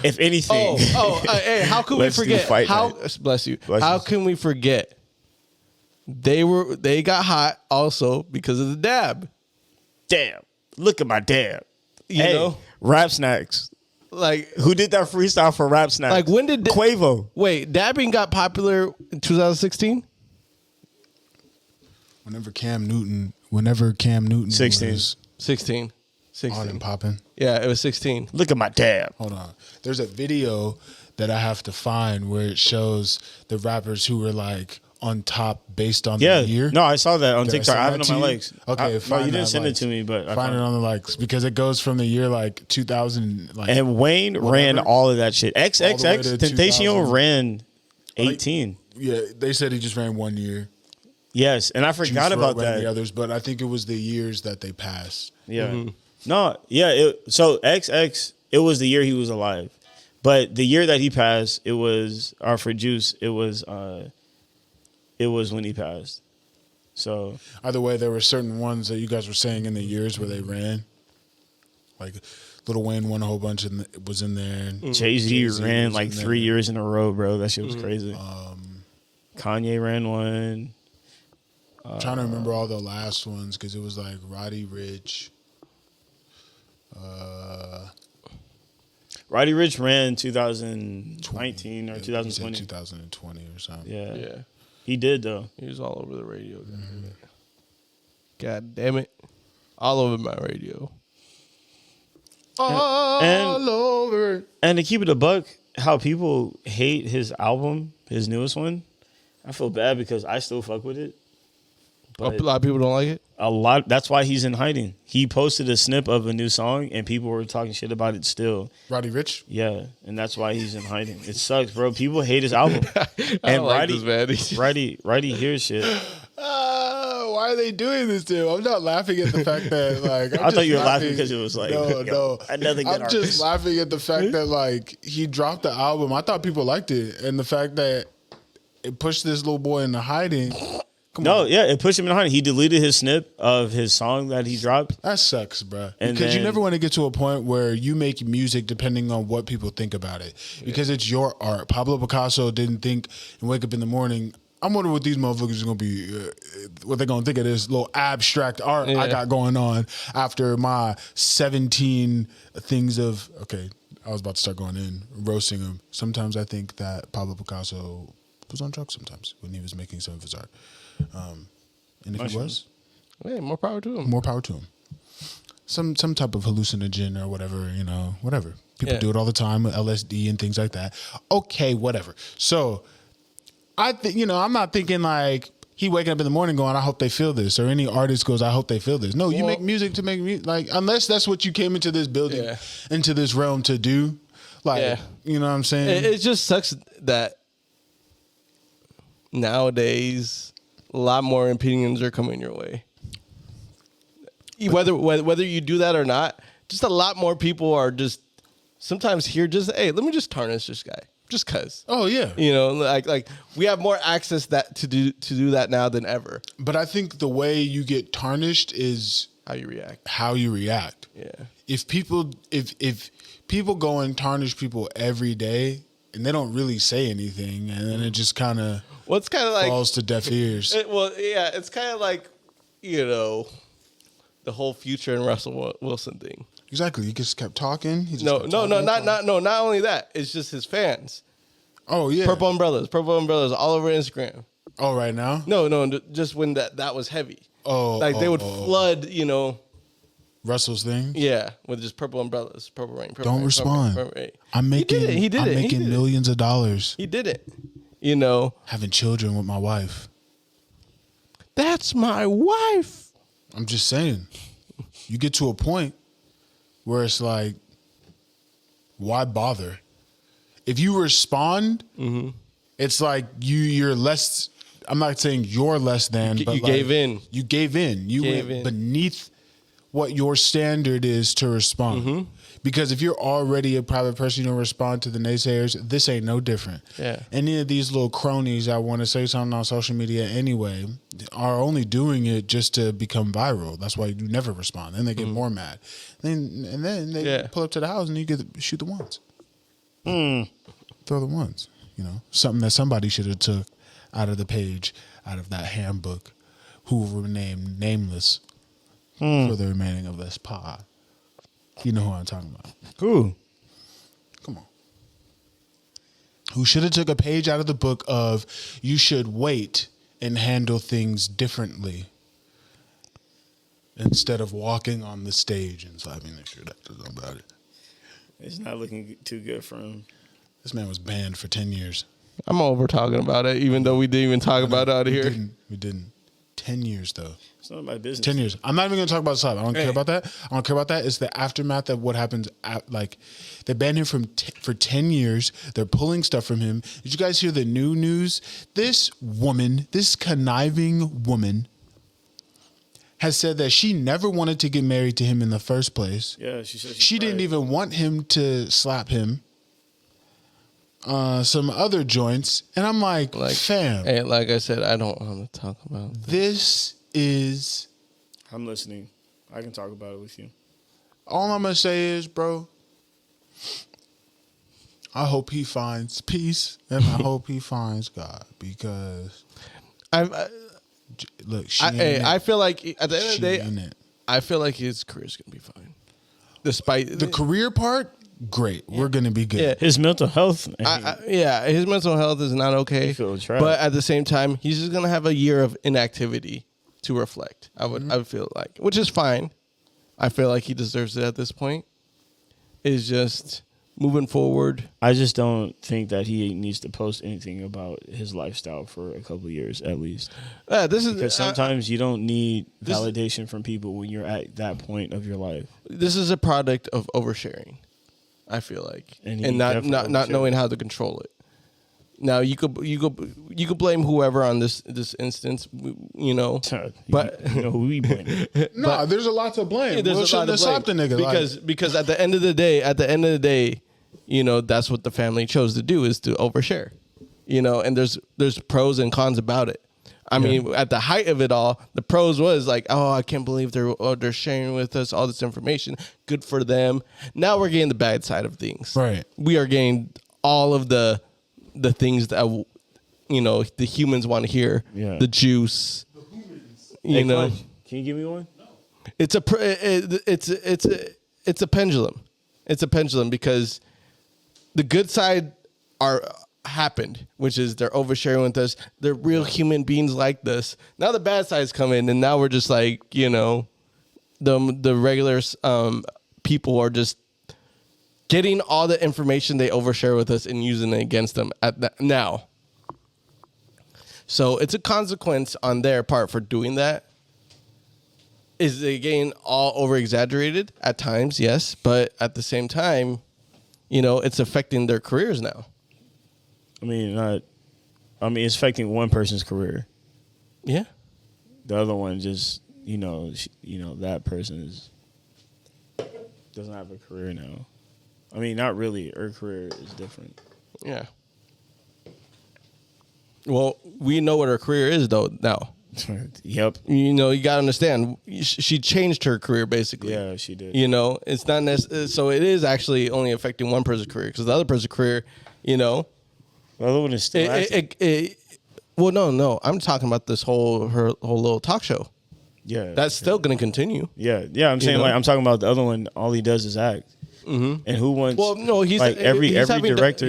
S2: if anything,
S3: hey, how can we
S2: Let's do
S3: forget?
S2: Fight
S3: How
S2: Night.
S3: bless you?
S2: Bless
S3: How
S2: you.
S3: can we forget? They got hot also because of the dab.
S2: damn, look at my dab.
S3: You know,
S2: Rap Snacks.
S3: like
S2: Who did that freestyle for Rap Snacks?
S3: Like, when did
S2: Quavo?
S3: Wait, dabbing got popular in 2016.
S1: Whenever Cam Newton
S2: 16.
S1: was
S3: 16.
S1: on
S3: 16.
S1: and popping.
S3: Yeah, it was 16.
S2: Look at my dab.
S1: Hold on. There's a video that I have to find where it shows the rappers who were like on top based on
S2: Yeah.
S1: the year.
S2: No, I saw that on
S1: Did I
S2: TikTok.
S1: send
S2: I have it
S1: that
S2: on my
S1: to you?
S2: legs.
S1: Okay,
S2: No,
S1: find
S2: you didn't
S1: that
S2: send it
S1: likes.
S2: to me, but I
S1: Find it on the likes because it goes from the year like 2000. Like,
S2: And Wayne ran all of that shit.
S1: All the way
S2: XXX
S1: to
S2: Temptation
S1: 2000.
S2: ran 18.
S1: yeah, they said he just ran one year.
S2: Yes, and I forgot
S1: Juice
S2: about
S1: WRLD ran
S2: that.
S1: the others, but I think it was the years that they passed.
S2: Yeah. No, yeah. So XX, it was the year he was alive, but the year that he passed, it was for Juice. It was when he passed. So
S1: Either way, there were certain ones that you guys were saying in the years where they ran. Like Lil Wayne won a whole bunch and was in there. And
S2: Jay-Z
S1: Jay-Z
S2: ran
S1: was
S2: like
S1: in there.
S2: 3 years in a row, bro. That shit was crazy. Kanye ran one.
S1: I'm trying to remember all the last ones because it was like Roddy Ricch.
S2: Roddy Ricch ran 2019 or
S1: Yeah, he said
S2: 2020.
S1: 2020 or something.
S2: Yeah.
S3: Yeah,
S2: He did though.
S3: he was all over the radio. God damn it, all over my radio.
S2: And
S1: over.
S2: And to keep it a buck, how people hate his album, his newest one, I feel bad because I still fuck with it.
S3: A lot of people don't like it.
S2: A lot. That's why he's in hiding. He posted a snip of a new song, and people were talking shit about it still.
S1: Roddy Ricch?
S2: Yeah, and that's why he's in hiding. It sucks, bro. People hate his album.
S3: I
S2: And
S3: don't like this, man.
S2: Roddy hears shit.
S1: Why are they doing this to him? I'm not laughing at the fact that, like,
S2: I thought you were laughing because it was like,
S1: no.
S2: another good
S1: I'm
S2: artist.
S1: just laughing at the fact that, like, he dropped the album. I thought people liked it. And the fact that it pushed this little boy into hiding. Come
S2: No,
S1: on.
S2: yeah, it pushed him in hiding. He deleted his snip of his song that he dropped.
S1: That sucks, bro.
S2: And
S1: Because you
S2: then-
S1: never want to get to a point where you make music depending on what people think about it. Because it's your art. Pablo Picasso didn't think and wake up in the morning, I'm wondering what these motherfuckers are going to be, what they're going to think of this little abstract art I got going on after my 17 things of, okay, I was about to start going in, roasting him. Sometimes I think that Pablo Picasso was on drugs sometimes when he was making some of his art. And if he was,
S3: Hey, more power to him.
S1: more power to him. Some type of hallucinogen or whatever, whatever. People
S3: Yeah.
S1: do it all the time with LSD and things like that. Okay, whatever. So I think, I'm not thinking like he waking up in the morning going, I hope they feel this, or any artist goes, I hope they feel this. No, you make music to make music. Like, unless that's what you came into this building, into this realm to do. Like, you know what I'm saying?
S3: It just sucks that nowadays a lot more opinions are coming your way. Whether you do that or not, just a lot more people are just sometimes here just, hey, let me just tarnish this guy just cuz.
S1: Oh yeah.
S3: Like we have more access to do that now than ever.
S1: But I think the way you get tarnished is
S3: How you react.
S1: how you react.
S3: Yeah.
S1: If people go and tarnish people every day and they don't really say anything, and then it just kind of
S3: Well, it's kind of like
S1: falls to deaf ears.
S3: it's kind of like, the whole Future and Russell Wilson thing.
S1: Exactly. He just kept talking. He just
S3: No,
S1: kept
S3: not
S1: talking.
S3: not only that. It's just his fans.
S1: Oh yeah.
S3: Purple umbrellas all over Instagram.
S1: Oh, right now.
S3: No, just when that was heavy.
S1: Oh,
S3: Like they would
S1: oh.
S3: flood,
S1: Russell's thing.
S3: with just purple umbrellas, purple rain. Purple
S1: Don't
S3: rain,
S1: respond.
S3: Purple rain.
S1: I'm making.
S3: He did
S1: I'm
S3: it.
S1: making millions of dollars.
S3: He did it.
S1: Having children with my wife.
S3: That's my wife.
S1: I'm just saying. You get to a point where it's like, why bother? If you respond, it's like you're less. I'm not saying you're less than, but
S3: You
S1: like,
S3: gave in.
S1: You gave in. You
S3: Gave
S1: went
S3: in.
S1: beneath what your standard is to respond.
S3: Mm-hmm.
S1: Because if you're already a private person, you don't respond to the naysayers. This ain't no different.
S3: Yeah.
S1: Any of these little cronies that want to say something on social media anyway are only doing it just to become viral. That's why you never respond. Then they get more mad. And then they pull up to the house and you get to shoot the ones. Throw the ones. You know, something that somebody should have took out of the page, out of that handbook, who will remain nameless for the remaining of this pod. You know who I'm talking about.
S2: Who?
S1: Come on. Who should have took a page out of the book of you should wait and handle things differently instead of walking on the stage and slapping the shit out about it.
S2: It's not looking too good for him.
S1: This man was banned for 10 years.
S3: I'm over talking about it, even though we didn't even talk about it out of here.
S1: We didn't. 10 years, though.
S2: It's none of my business.
S1: 10 years. I'm not even going to talk about the slap. I don't care about that. I don't care about that. It's the aftermath of what happens. Like, they banned him for 10 years. They're pulling stuff from him. Did you guys hear the new news? This woman, this conniving woman, has said that she never wanted to get married to him in the first place.
S2: Yeah, she said
S1: she didn't even want him to slap him. Some other joints, and I'm like fam.
S3: Hey, like I said, I don't want to talk about
S1: this. Is
S2: I'm listening. I can talk about it with you.
S1: All I'm gonna say is, bro, I hope he finds peace, and I hope he finds God, because look,
S3: I feel like at the end of the day, I feel like his career's gonna be fine, despite
S1: the career part. Great, we're gonna be good.
S3: Yeah.
S2: His mental health,
S3: his mental health is not okay. But at the same time, he's just gonna have a year of inactivity to reflect. I would feel like, which is fine. I feel like he deserves it at this point. Is just moving forward.
S2: I just don't think that he needs to post anything about his lifestyle for a couple of years at least.
S3: This is
S2: because sometimes you don't need validation from people when you're at that point of your life.
S3: This is a product of oversharing. I feel like, and not knowing how to control it. Now you could blame whoever on this instance, you know, but
S2: you know who we blame.
S1: No, there's a lot to blame.
S3: Yeah, there's a lot to blame the nigga because at the end of the day, you know, that's what the family chose to do, is to overshare, you know, and there's pros and cons about it. I mean, at the height of it all, the pros was like, oh, I can't believe they're sharing with us all this information. Good for them. Now we're getting the bad side of things.
S1: Right.
S3: We are getting all of the things that, you know, the humans want to hear. Yeah. The juice. You know.
S2: Can you give me one? No.
S3: It's a pendulum. It's a pendulum because the good side happened, which is they're oversharing with us. They're real human beings like this. Now the bad side's come in, and now we're just like, you know, the regular people are just getting all the information they overshare with us and using it against them now. So it's a consequence on their part for doing that. Is it getting all over exaggerated at times? Yes, but at the same time, you know, it's affecting their careers now.
S2: I mean, it's affecting one person's career.
S3: Yeah.
S2: The other one just, you know, that person doesn't have a career now. I mean, not really. Her career is different.
S3: Yeah. Well, we know what her career is, though, now.
S2: Yep.
S3: You know, you got to understand. She changed her career, basically.
S2: Yeah, she did.
S3: You know, it's not necessarily. So it is actually only affecting one person's career, because the other person's career, you know.
S2: The other one is still
S3: well, no. I'm talking about her whole little talk show.
S2: Yeah.
S3: That's still going to continue.
S2: Yeah. I'm saying, like, I'm talking about the other one. All he does is act. Mm-hmm. And who wants?
S3: Well, no, he's
S2: like every director.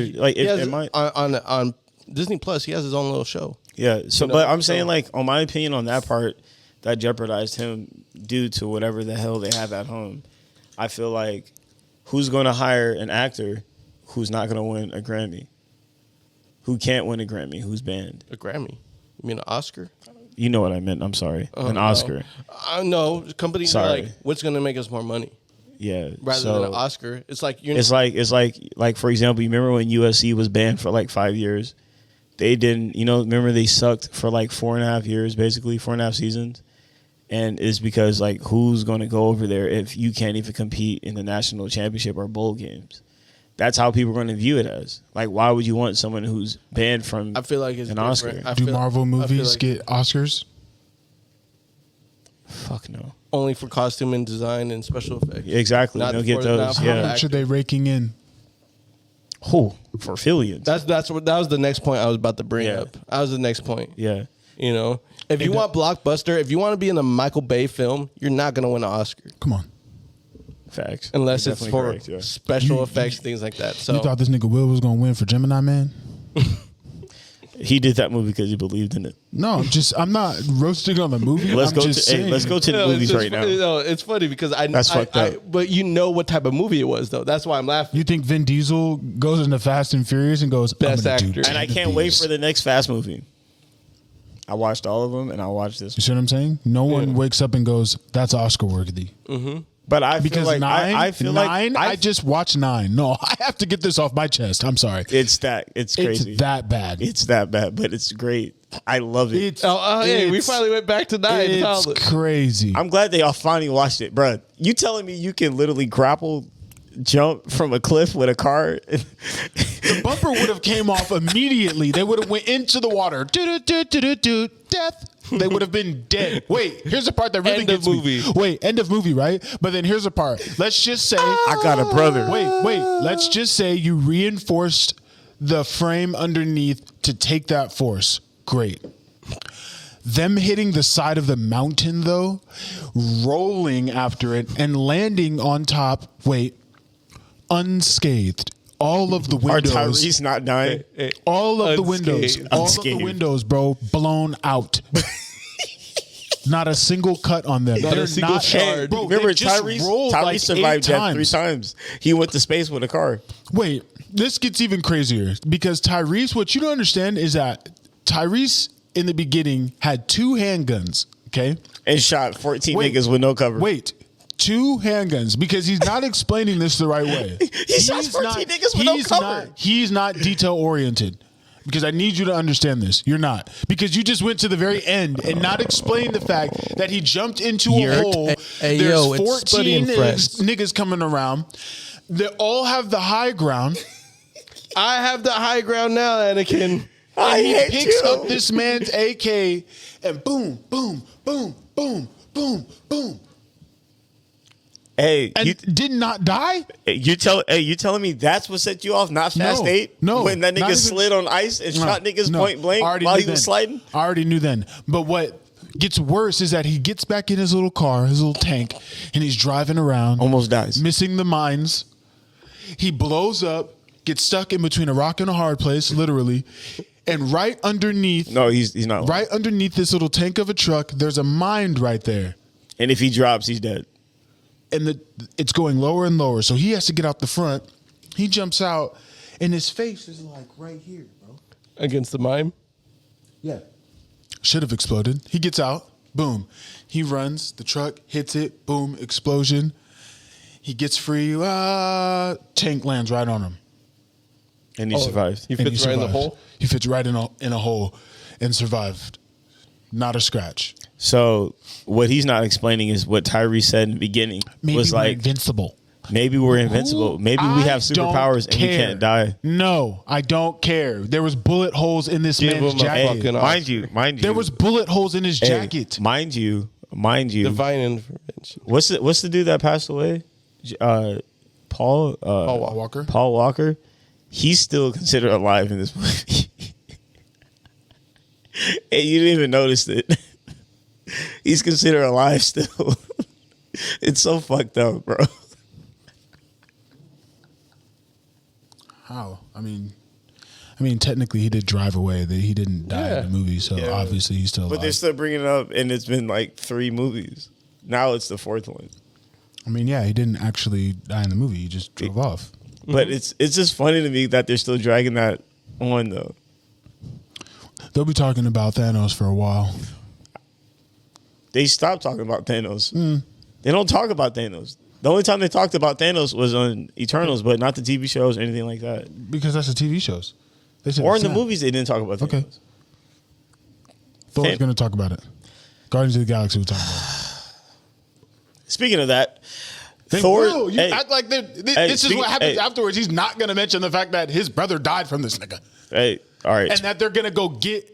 S3: On Disney Plus, he has his own little show.
S2: Yeah. So, but I'm saying, like, on my opinion, on that part, that jeopardized him due to whatever the hell they have at home. I feel like, who's going to hire an actor who's not going to win a Grammy? Who can't win a Grammy? Who's banned?
S3: A Grammy? You mean an Oscar?
S2: You know what I meant. I'm sorry. An Oscar.
S3: No. Companies are like, what's going to make us more money?
S2: Yeah.
S3: Rather than an Oscar. It's like
S2: it's like for example, you remember when USC was banned for like 5 years? They didn't, remember they sucked for like 4.5 years, basically 4.5 seasons. And it's because like who's going to go over there if you can't even compete in the national championship or bowl games? That's how people are going to view it as. Like, why would you want someone who's banned from
S3: I feel like it's
S2: an
S3: different.
S2: Oscar?
S1: Do Marvel movies get Oscars?
S2: Fuck no.
S3: Only for costume and design and special effects.
S2: Exactly.
S3: Not
S2: They'll
S3: for-
S2: get
S3: not
S2: those.
S3: for
S2: Yeah.
S1: How much are they raking in?
S2: Oh, for billions.
S3: That was the next point I was about to bring
S2: Yeah.
S3: up. That was the next point.
S2: Yeah.
S3: You know, if you want blockbuster, if you want to be in a Michael Bay film, you're not gonna win an Oscar
S1: Come on.
S2: Facts.
S3: unless
S2: You're
S3: it's
S2: definitely
S3: for
S2: correct, yeah.
S3: special effects, things like that. So
S1: You thought this nigga Will was gonna win for Gemini Man?
S2: He did that movie because he believed in it.
S1: No, I'm not roasting on the movie.
S2: Let's
S1: I'm
S2: go to
S1: just saying.
S2: let's go to the
S3: No,
S2: movies
S3: it's
S2: right now.
S3: funny, no, it's funny because
S2: That's fucked up.
S3: but you know what type of movie it was though. That's why I'm laughing.
S1: You think Vin Diesel goes into Fast and Furious and goes
S3: Best
S1: I'm gonna
S3: actor.
S1: do
S2: And I
S1: 10
S2: can't
S1: of
S2: wait
S1: these.
S2: for the next Fast movie. I watched all of them, and I watched this.
S1: You see what I'm saying? No one wakes up and goes, "That's Oscar worthy."
S2: But I feel
S1: Because
S2: like
S1: nine,
S2: I feel
S1: nine.
S2: like
S1: I just watched 9. No, I have to get this off my chest. I'm sorry.
S2: it's crazy.
S1: It's that bad.
S2: It's that bad, but it's great. I love it.
S3: Hey, we
S1: it's-
S3: finally went back to 9.
S1: It's
S3: Solid.
S1: crazy.
S2: I'm glad they all finally watched it, bruh. You telling me you can literally grapple jump from a cliff with a car?
S1: The bumper would have came off immediately. They would have went into the water. Do, death. They would have been dead. Wait, here's the part that really
S3: End of
S1: gets me.
S3: movie.
S1: Wait, end of movie, right? But then here's the part. Let's just say
S2: I got a brother.
S1: Wait. Let's just say you reinforced the frame underneath to take that force. Great. Them hitting the side of the mountain, though, rolling after it and landing on top. Wait, unscathed. All of the
S2: Are
S1: windows.
S2: Tyrese not dying?
S1: All of the windows.
S3: Unscathed.
S1: All of the
S2: Unscathed.
S1: windows, bro, blown out. Not a single cut on them.
S3: Not a
S1: They're
S3: single
S1: not.
S3: shard.
S1: Bro,
S2: Remember
S1: they just
S2: Tyrese?
S1: rolled
S2: Tyrese
S1: like
S2: survived
S1: 8
S2: death 3
S1: times.
S2: times. He went to space with a car.
S1: Wait, this gets even crazier because Tyrese, what you don't understand is that Tyrese in the beginning had 2 handguns, okay?
S2: And shot 14
S1: Wait.
S2: niggas with no cover.
S1: Wait, 2 handguns because he's not explaining this the right way.
S2: He shot 14 niggas with no cover.
S1: He's not detail oriented. Because I need you to understand this. You're not. Because you just went to the very end and not explained the fact that he jumped into a hole.
S3: Hey,
S1: There's
S3: yo, it's
S1: 14
S3: Spuddy Friends.
S1: niggas coming around. They all have the high ground.
S3: I have the high ground now, Anakin.
S2: I
S1: And he
S2: hate
S1: picks
S2: you.
S1: up this man's AK and boom, boom, boom, boom, boom, boom.
S2: Hey,
S1: And did not die?
S2: you telling me that's what set you off, not Fast
S1: No,
S2: 8?
S1: no,
S2: When that
S1: not
S2: nigga
S1: even-
S2: slid on ice and shot niggas
S1: No,
S2: point blank
S1: I already
S2: while
S1: knew
S2: he was
S1: then.
S2: sliding?
S1: I already knew then. But what gets worse is that he gets back in his little car, his little tank, and he's driving around.
S2: Almost dies.
S1: Missing the mines. He blows up, gets stuck in between a rock and a hard place, literally. And right underneath,
S2: No, he's not.
S1: right underneath this little tank of a truck, there's a mine right there.
S2: And if he drops, he's dead.
S1: And it's going lower and lower. So he has to get out the front. He jumps out, and his face is like right here, bro.
S3: Against the mime.
S1: Yeah. Should have exploded. He gets out. Boom. He runs. The truck hits it. Boom. Explosion. He gets free. Tank lands right on him.
S2: And he survives.
S3: He
S1: And
S3: fits right in the
S1: survived.
S3: hole.
S1: He fits right in a hole and survived. Not a scratch.
S2: So what he's not explaining is what Tyrese said in the beginning.
S1: Maybe
S2: was
S1: we're
S2: like,
S1: invincible.
S2: maybe we're invincible. Maybe we have
S1: I don't
S2: superpowers and we
S1: care.
S2: can't die.
S1: No, I don't care. There was bullet holes in this
S3: Give
S1: man's
S3: him a
S1: jacket.
S3: fucking
S2: Mind you.
S1: There was bullet holes in his
S2: Hey,
S1: jacket.
S2: Mind you.
S3: Divine intervention.
S2: What's the dude that passed away? Paul
S1: Walker.
S2: Paul Walker. He's still considered alive in this movie. And you didn't even notice it. He's considered alive still. It's so fucked up, bro.
S1: How? I mean, technically he did drive away. He didn't die in the movie, so
S2: Yeah.
S1: obviously he's still alive.
S2: But they're still bringing it up, and it's been like 3 movies. Now it's the 4th one.
S1: I mean, yeah, he didn't actually die in the movie. He just drove off.
S2: But it's just funny to me that they're still dragging that on, though.
S1: They'll be talking about Thanos for a while.
S2: They stopped talking about Thanos. They don't talk about Thanos. The only time they talked about Thanos was on Eternals, but not the TV shows or anything like that.
S1: Because that's the TV shows. They said
S2: Or in
S1: it's
S2: the
S1: not.
S2: movies, they didn't talk about Thanos.
S1: Okay. Thor's going to talk about it. Guardians of the Galaxy will talk about it.
S2: Speaking of that,
S1: They
S2: Thor.
S1: will. You
S2: hey,
S1: act like this is what happens afterwards. He's not going to mention the fact that his brother died from this nigga.
S2: Hey, all right.
S1: And that they're going to go get.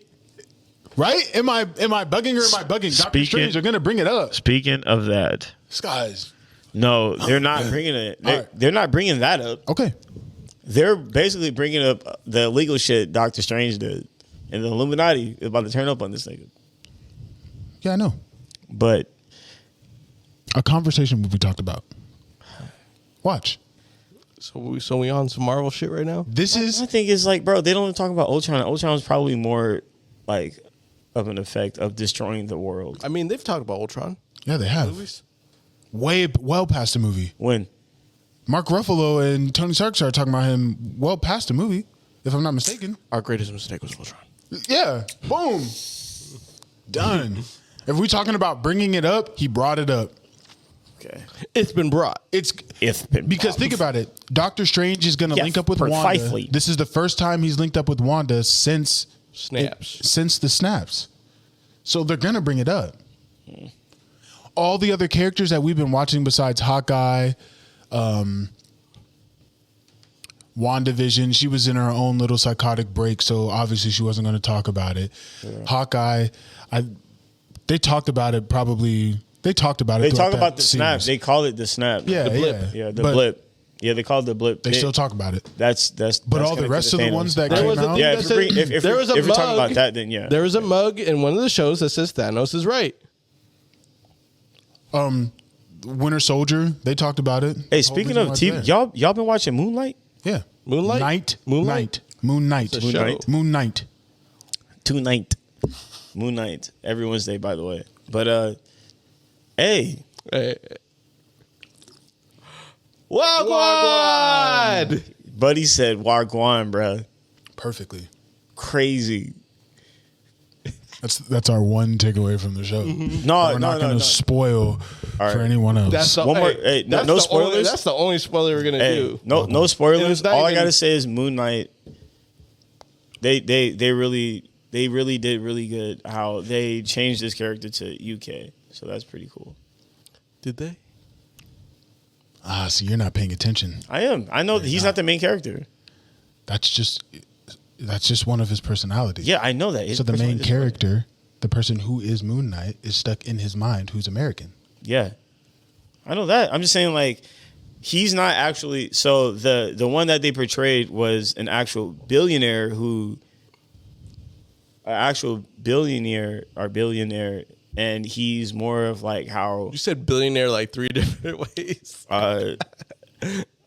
S1: Right? Am I bugging or am I bugging? Doctor Strange are going to bring it up.
S4: Speaking of that,
S1: This guy's.
S2: No, they're not bringing it.
S1: All right.
S2: They're not bringing that up.
S1: Okay.
S2: They're basically bringing up the illegal shit Doctor Strange did, and the Illuminati is about to turn up on this nigga.
S1: Yeah, I know.
S2: But
S1: A conversation will be talked about. Watch.
S3: So we on some Marvel shit right now?
S1: This is.
S2: I think it's like, bro, they don't talk about Ultron. Ultron's probably more like of an effect of destroying the world.
S3: I mean, they've talked about Ultron.
S1: Yeah, they have.
S3: Movies.
S1: Way well past the movie.
S2: When?
S1: Mark Ruffalo and Tony Stark started talking about him well past the movie, if I'm not mistaken.
S3: Our greatest mistake was Ultron.
S1: Yeah. Boom. Done. If we're talking about bringing it up, he brought it up.
S2: Okay.
S3: It's been brought.
S1: It's
S2: If
S1: because think about it. Doctor Strange is going to
S2: Yeah,
S1: link up with
S2: precisely.
S1: Wanda. This is the first time he's linked up with Wanda since
S3: Snaps.
S1: since the snaps. So they're going to bring it up. All the other characters that we've been watching besides Hawkeye, WandaVision, she was in her own little psychotic break, so obviously she wasn't going to talk about it. Yeah. Hawkeye, they talked about it probably. They talked about it.
S2: They
S1: throughout
S2: talk about
S1: that
S2: the snap.
S1: series.
S2: They call it the snap.
S1: Yeah,
S2: the blip.
S1: yeah.
S2: Yeah, the
S1: But
S2: blip. Yeah, they call it the blip.
S1: They still talk about it.
S2: That's.
S1: But all the rest of the ones that
S3: There
S1: came
S3: was a
S1: out,
S3: thing
S2: Yeah,
S3: that
S2: if we're,
S3: said-
S2: if
S3: there
S2: we're,
S3: was a
S2: if we're talking
S3: mug.
S2: about that, then yeah.
S3: There was a mug in one of the shows that says Thanos is right.
S1: Winter Soldier, they talked about it.
S2: Hey, speaking of TV, y'all been watching Moonlight?
S1: Yeah,
S3: Moonlight?
S1: Moon Knight,
S3: It's a show.
S1: Moon Knight.
S2: Moon Knight. Every Wednesday, by the way. But hey,
S3: Wagwan!
S2: Buddy said Wagwan, bruh.
S1: Perfectly.
S2: Crazy.
S1: That's our one takeaway from the show.
S2: No,
S1: We're not going to
S2: no.
S1: spoil
S2: right.
S1: for anyone else.
S3: That's the,
S2: One more-
S3: hey,
S2: hey, no-
S3: that's
S2: no
S3: the
S2: spoilers?
S3: Only, that's the only spoiler we're gonna
S2: Hey,
S3: do.
S2: no
S3: And
S2: spoilers.
S3: it's not
S2: All I
S3: even-
S2: gotta say is Moon Knight. They really did really good how they changed this character to UK. So that's pretty cool.
S3: Did they?
S1: So you're not paying attention.
S2: I am. I know that he's not the main character.
S1: That's just one of his personalities.
S2: Yeah, I know that. His
S1: So the main
S2: personality is-
S1: character, the person who is Moon Knight, is stuck in his mind who's American.
S2: Yeah, I know that. I'm just saying, like, he's not actually. So the one that they portrayed was an actual billionaire billionaire, and he's more of like how
S3: You said billionaire like 3 different ways.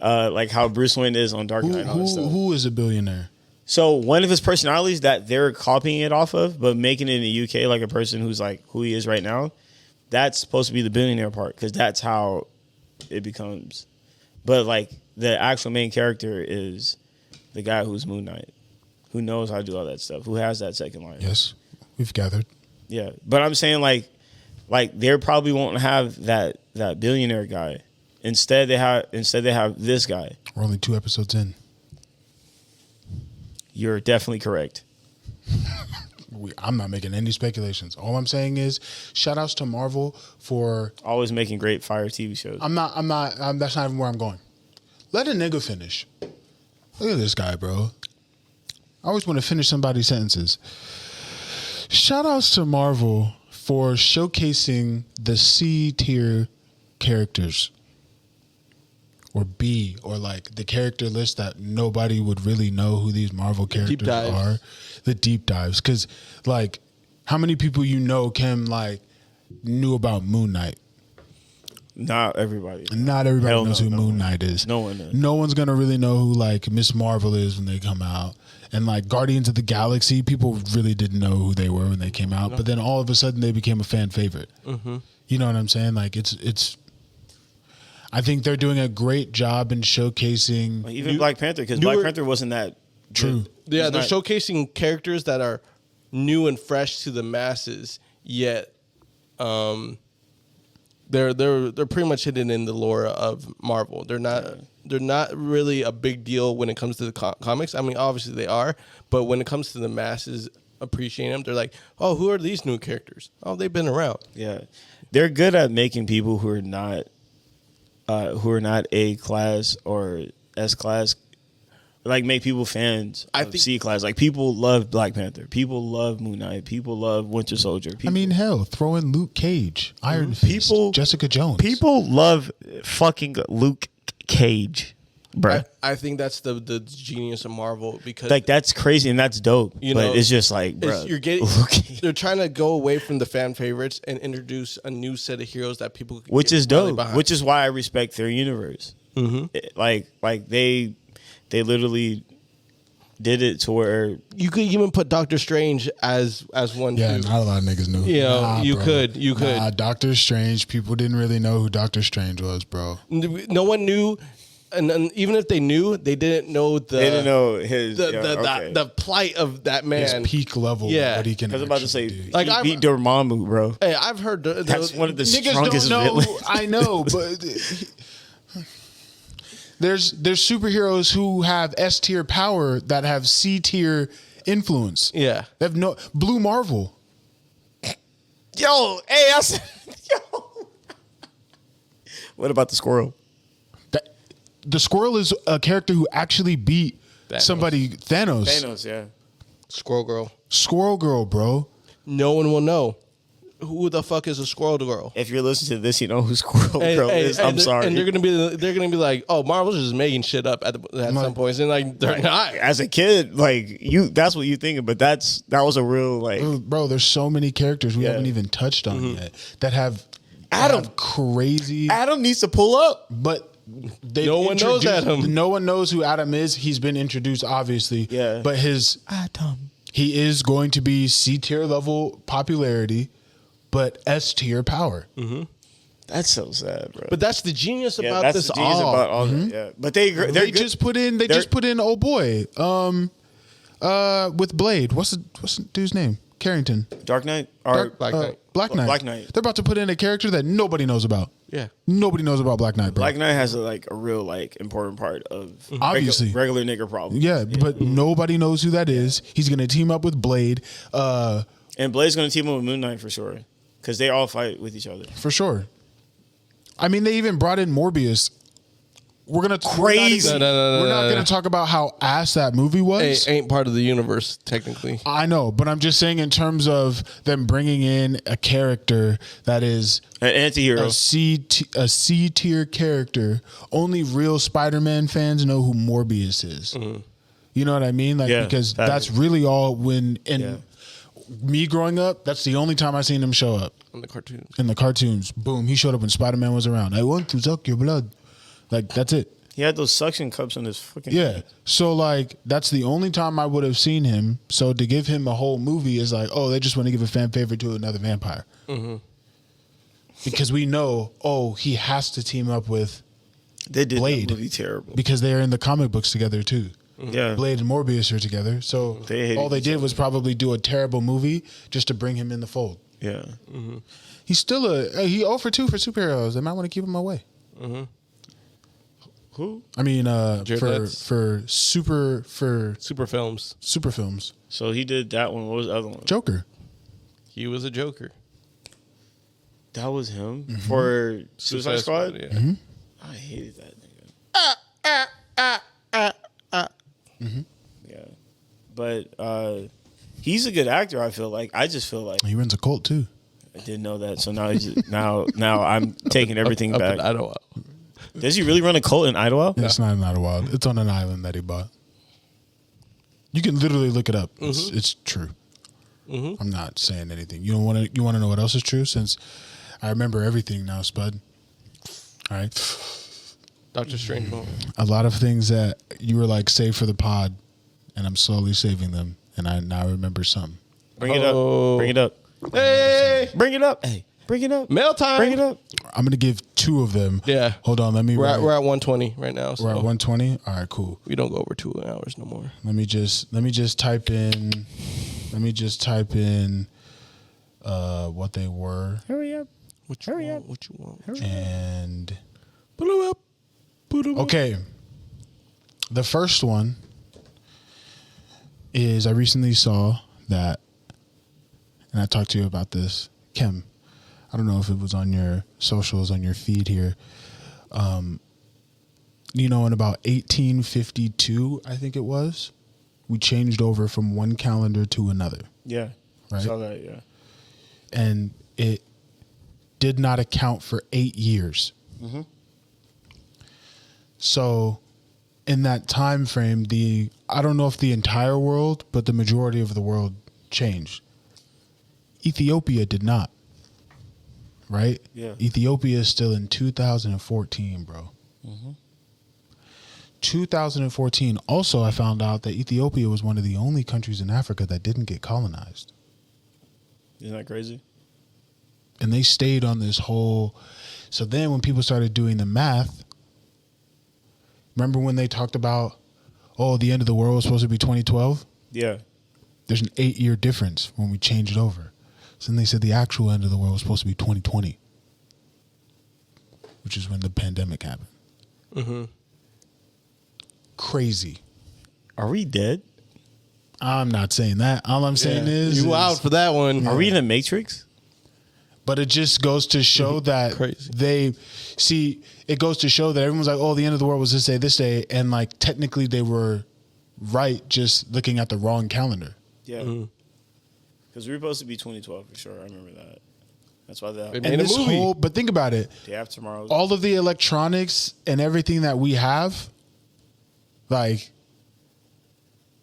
S2: like how Bruce Wayne is on Dark Knight and all that stuff.
S1: Who is a billionaire?
S2: So one of his personalities that they're copying it off of, but making it in the UK like a person who's like who he is right now, that's supposed to be the billionaire part because that's how it becomes. But like the actual main character is the guy who's Moon Knight, who knows how to do all that stuff, who has that second line.
S1: Yes, we've gathered.
S2: Yeah, but I'm saying like they probably won't have that billionaire guy. Instead they have this guy.
S1: We're only 2 episodes in.
S2: You're definitely correct.
S1: I'm not making any speculations. All I'm saying is, shout outs to Marvel for.
S2: Always making great fire TV shows.
S1: That's not even where I'm going. Let a nigga finish. Look at this guy, bro. I always want to finish somebody's sentences. Shout outs to Marvel for showcasing the C tier characters. Or B, or like the character list that nobody would really know who these Marvel characters are. The deep dives. Because, like, how many people Kim, like, knew about Moon Knight?
S2: Not everybody.
S1: Not everybody
S2: Hell
S1: knows
S2: no,
S1: who
S2: no
S1: Moon
S2: one.
S1: Knight is.
S2: No one knows.
S1: No one's going to really know who, like, Miss Marvel is when they come out. And, like, Guardians of the Galaxy, people really didn't know who they were when they came out. But then all of a sudden they became a fan favorite. Mm-hmm. You know what I'm saying? Like, it's I think they're doing a great job in showcasing.
S2: Even Black Panther, because Black Panther wasn't that
S1: True.
S2: good.
S3: Yeah,
S2: It's
S3: they're
S2: not-
S3: showcasing characters that are new and fresh to the masses, yet they're pretty much hidden in the lore of Marvel. They're not really a big deal when it comes to the comics. I mean, obviously they are, but when it comes to the masses appreciating them, they're like, oh, who are these new characters? Oh, they've been around.
S2: Yeah. they're good at making people who are not A class or S class, like make people fans of C class. Like people love Black Panther, people love Moon Knight, people love Winter Soldier.
S1: I mean, hell, throw in Luke Cage, Iron Fist, Jessica Jones.
S2: People love fucking Luke Cage, bro.
S3: I think that's the genius of Marvel because
S2: Like that's crazy and that's dope.
S3: You
S2: but
S3: know,
S2: it's just like, bro,
S3: they're trying to go away from the fan favorites and introduce a new set of heroes that people can
S2: which
S3: get
S2: is
S3: rally
S2: dope.
S3: behind.
S2: Which is why I respect their universe. Like they literally did it to where
S3: you could even put Doctor Strange as one
S1: Yeah,
S3: too.
S1: not a lot of niggas knew.
S3: You know, you
S1: bro.
S3: could.
S1: Nah, Doctor Strange, people didn't really know who Doctor Strange was, bro.
S3: No one knew, and even if they knew, they didn't know
S2: they didn't know his
S3: the plight of that man.
S1: His peak level,
S3: Yeah.
S1: what he can.
S2: I was about to say,
S1: actually do.
S3: Like,
S2: he beat Dormammu, bro.
S3: Hey, I've heard
S2: That's one of the
S1: Niggas
S2: strongest
S1: don't know.
S2: villains.
S1: I know, but there's superheroes who have S tier power that have C tier influence.
S3: Yeah.
S1: They have no Blue Marvel.
S2: Yo, hey, yo. What about the squirrel?
S1: The squirrel is a character who actually beat
S3: Thanos.
S1: Thanos.
S2: Thanos, yeah.
S3: Squirrel Girl.
S1: Squirrel Girl, bro.
S3: No one will know who the fuck is a Squirrel Girl.
S2: If you're listening to this, you know who Squirrel Girl is. I'm sorry.
S3: And they're gonna be like, oh, Marvel's just making shit up at some points, and like they're not.
S2: As a kid, like that's what you thinking, but that was a real like.
S1: Bro, there's so many characters we haven't even touched on yet that have crazy.
S2: Adam needs to pull up,
S1: but
S3: no one knows Adam.
S1: No one knows who Adam is. He's been introduced, obviously.
S2: Yeah.
S1: But he is going to be C tier level popularity, but S tier power.
S2: That's so sad, bro.
S3: But that's the genius
S2: yeah,
S3: about
S2: that's
S3: this
S2: the genius
S3: all.
S2: about all that. Yeah, but they
S1: just put in. They just put in. Oh boy. With Blade. What's the dude's name? Carrington.
S2: Dark Knight
S3: Black Knight.
S1: Black Knight.
S2: Black Knight.
S1: They're about to put in a character that nobody knows about.
S3: Yeah.
S1: Nobody knows about Black Knight, bro.
S2: Black Knight has a real important part of
S1: Obviously.
S2: regular nigger problem.
S1: Yeah, but nobody knows who that is. He's gonna team up with Blade,
S2: And Blade's gonna team up with Moon Knight for sure, because they all fight with each other.
S1: for sure. I mean, they even brought in Morbius. We're gonna
S2: Crazy.
S1: We're not gonna talk about how ass that movie was.
S3: Ain't part of the universe technically.
S1: I know, but I'm just saying in terms of them bringing in a character that is
S2: An anti-hero.
S1: a C tier character. Only real Spider-Man fans know who Morbius is. You know what I mean? Like,
S2: Yeah,
S1: because
S2: that
S1: that's
S2: is.
S1: really all me growing up, that's the only time I seen him show up
S3: In the cartoons.
S1: in the cartoons. Boom, he showed up when Spider-Man was around. I want to suck your blood. Like, that's it.
S2: He had those suction cups on his fucking
S1: Yeah.
S2: head.
S1: So, like, that's the only time I would have seen him. So, to give him a whole movie is like, oh, they just want to give a fan favorite to another vampire. Because we know, he has to team up with
S2: They did
S1: Blade.
S2: that movie terrible.
S1: because they're in the comic books together, too.
S2: Yeah.
S1: Blade and Morbius are together. So, all they did was probably do a terrible movie just to bring him in the fold.
S2: Yeah.
S1: He's still he 0 for 2 for superheroes. They might want to keep him away.
S2: Who?
S1: I mean,
S3: Letts.
S1: for super
S3: films.
S1: films.
S2: So he did that one. What was the other one?
S1: Joker.
S3: He was a Joker.
S2: That was him for Suicide Squad.
S3: Yeah.
S2: I hated that nigga. Yeah, but he's a good actor. I feel like. I just feel like
S1: He runs a cult too.
S2: I didn't know that. So now now I'm taking everything
S3: Up
S2: back.
S3: in Idaho.
S2: Does he really run a cult in Idaho?
S1: It's not in Idlewild. It's on an island that he bought. You can literally look it up. It's true. I'm not saying anything. You want to know what else is true? Since I remember everything now, Spud. All right.
S3: Doctor Strange moment.
S1: A lot of things that you were like, save for the pod, and I'm slowly saving them, and I now remember some.
S2: Bring it up. Bring it up.
S3: Hey,
S2: Bring it up. Hey, bring it up.
S3: mail time.
S2: Bring it up.
S1: I'm gonna give 2 of them.
S3: Yeah.
S1: Hold on. Let me.
S3: We're at 120 right now. So
S1: We're at 120. All right. Cool.
S3: we don't go over 2 hours no more.
S1: Let me just type in. What they were
S2: Hurry up.
S3: What you want? What you want?
S1: and.
S3: Put 'em up. Put 'em up.
S1: Okay. The first one is I recently saw that, and I talked to you about this, Kim. I don't know if it was on your socials, on your feed here. You know, in about 1852, I think it was, we changed over from one calendar to another.
S2: Yeah.
S1: Right?
S2: Saw that, yeah.
S1: And it did not account for 8 years.
S2: Mm-hmm.
S1: So in that time frame, I don't know if the entire world, but the majority of the world changed. Ethiopia did not. Right?
S2: Yeah.
S1: Ethiopia is still in 2014, bro.
S2: Mm-hmm.
S1: 2014. Also, I found out that Ethiopia was one of the only countries in Africa that didn't get colonized.
S2: Isn't that crazy?
S1: And they stayed on this whole. So then when people started doing the math, remember when they talked about, oh, the end of the world was supposed to be 2012?
S2: Yeah.
S1: There's an 8-year difference when we changed it over. So then they said the actual end of the world was supposed to be 2020, which is when the pandemic happened.
S3: Mm-hmm.
S1: Crazy.
S2: Are we dead?
S1: I'm not saying that. All I'm saying is
S3: you out for that one.
S2: Are we in the Matrix?
S1: But it just goes to show that
S3: Crazy.
S1: it goes to show that everyone's like, oh, the end of the world was this day. And like, technically they were right just looking at the wrong calendar.
S2: Yeah. Because we were supposed to be 2012 for sure. I remember that. That's why
S3: They
S1: And
S3: made a
S1: this
S3: movie.
S1: whole, but think about it.
S2: day after tomorrow.
S1: All of the electronics and everything that we have, like,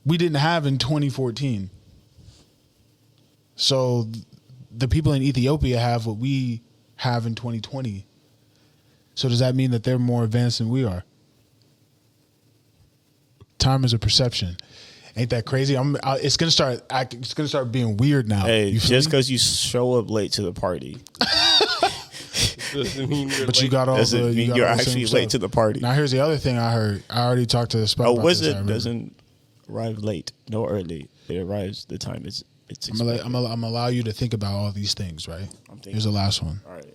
S1: we didn't have in 2014. So the people in Ethiopia have what we have in 2020. So does that mean that they're more advanced than we are? Time is a perception. Ain't that crazy? It's gonna start being weird now.
S2: Hey,
S1: You feel
S2: just
S1: me?
S2: because you show up late to the party
S3: Doesn't mean you're
S1: But
S3: late.
S1: you got all
S2: doesn't
S1: the.
S2: mean
S1: got
S2: you're
S1: all the
S2: actually
S1: same
S2: late
S1: stuff.
S2: to the party.
S1: Now here's the other thing I heard. I already talked to Spuddy
S2: A
S1: about this, I
S2: wizard
S1: remember.
S2: doesn't arrive late, no early. It arrives the time it's
S1: I'm gonna,
S2: expected.
S1: I'm gonna allow you to think about all these things, right?
S2: I'm thinking.
S1: Here's the last one.
S2: All right.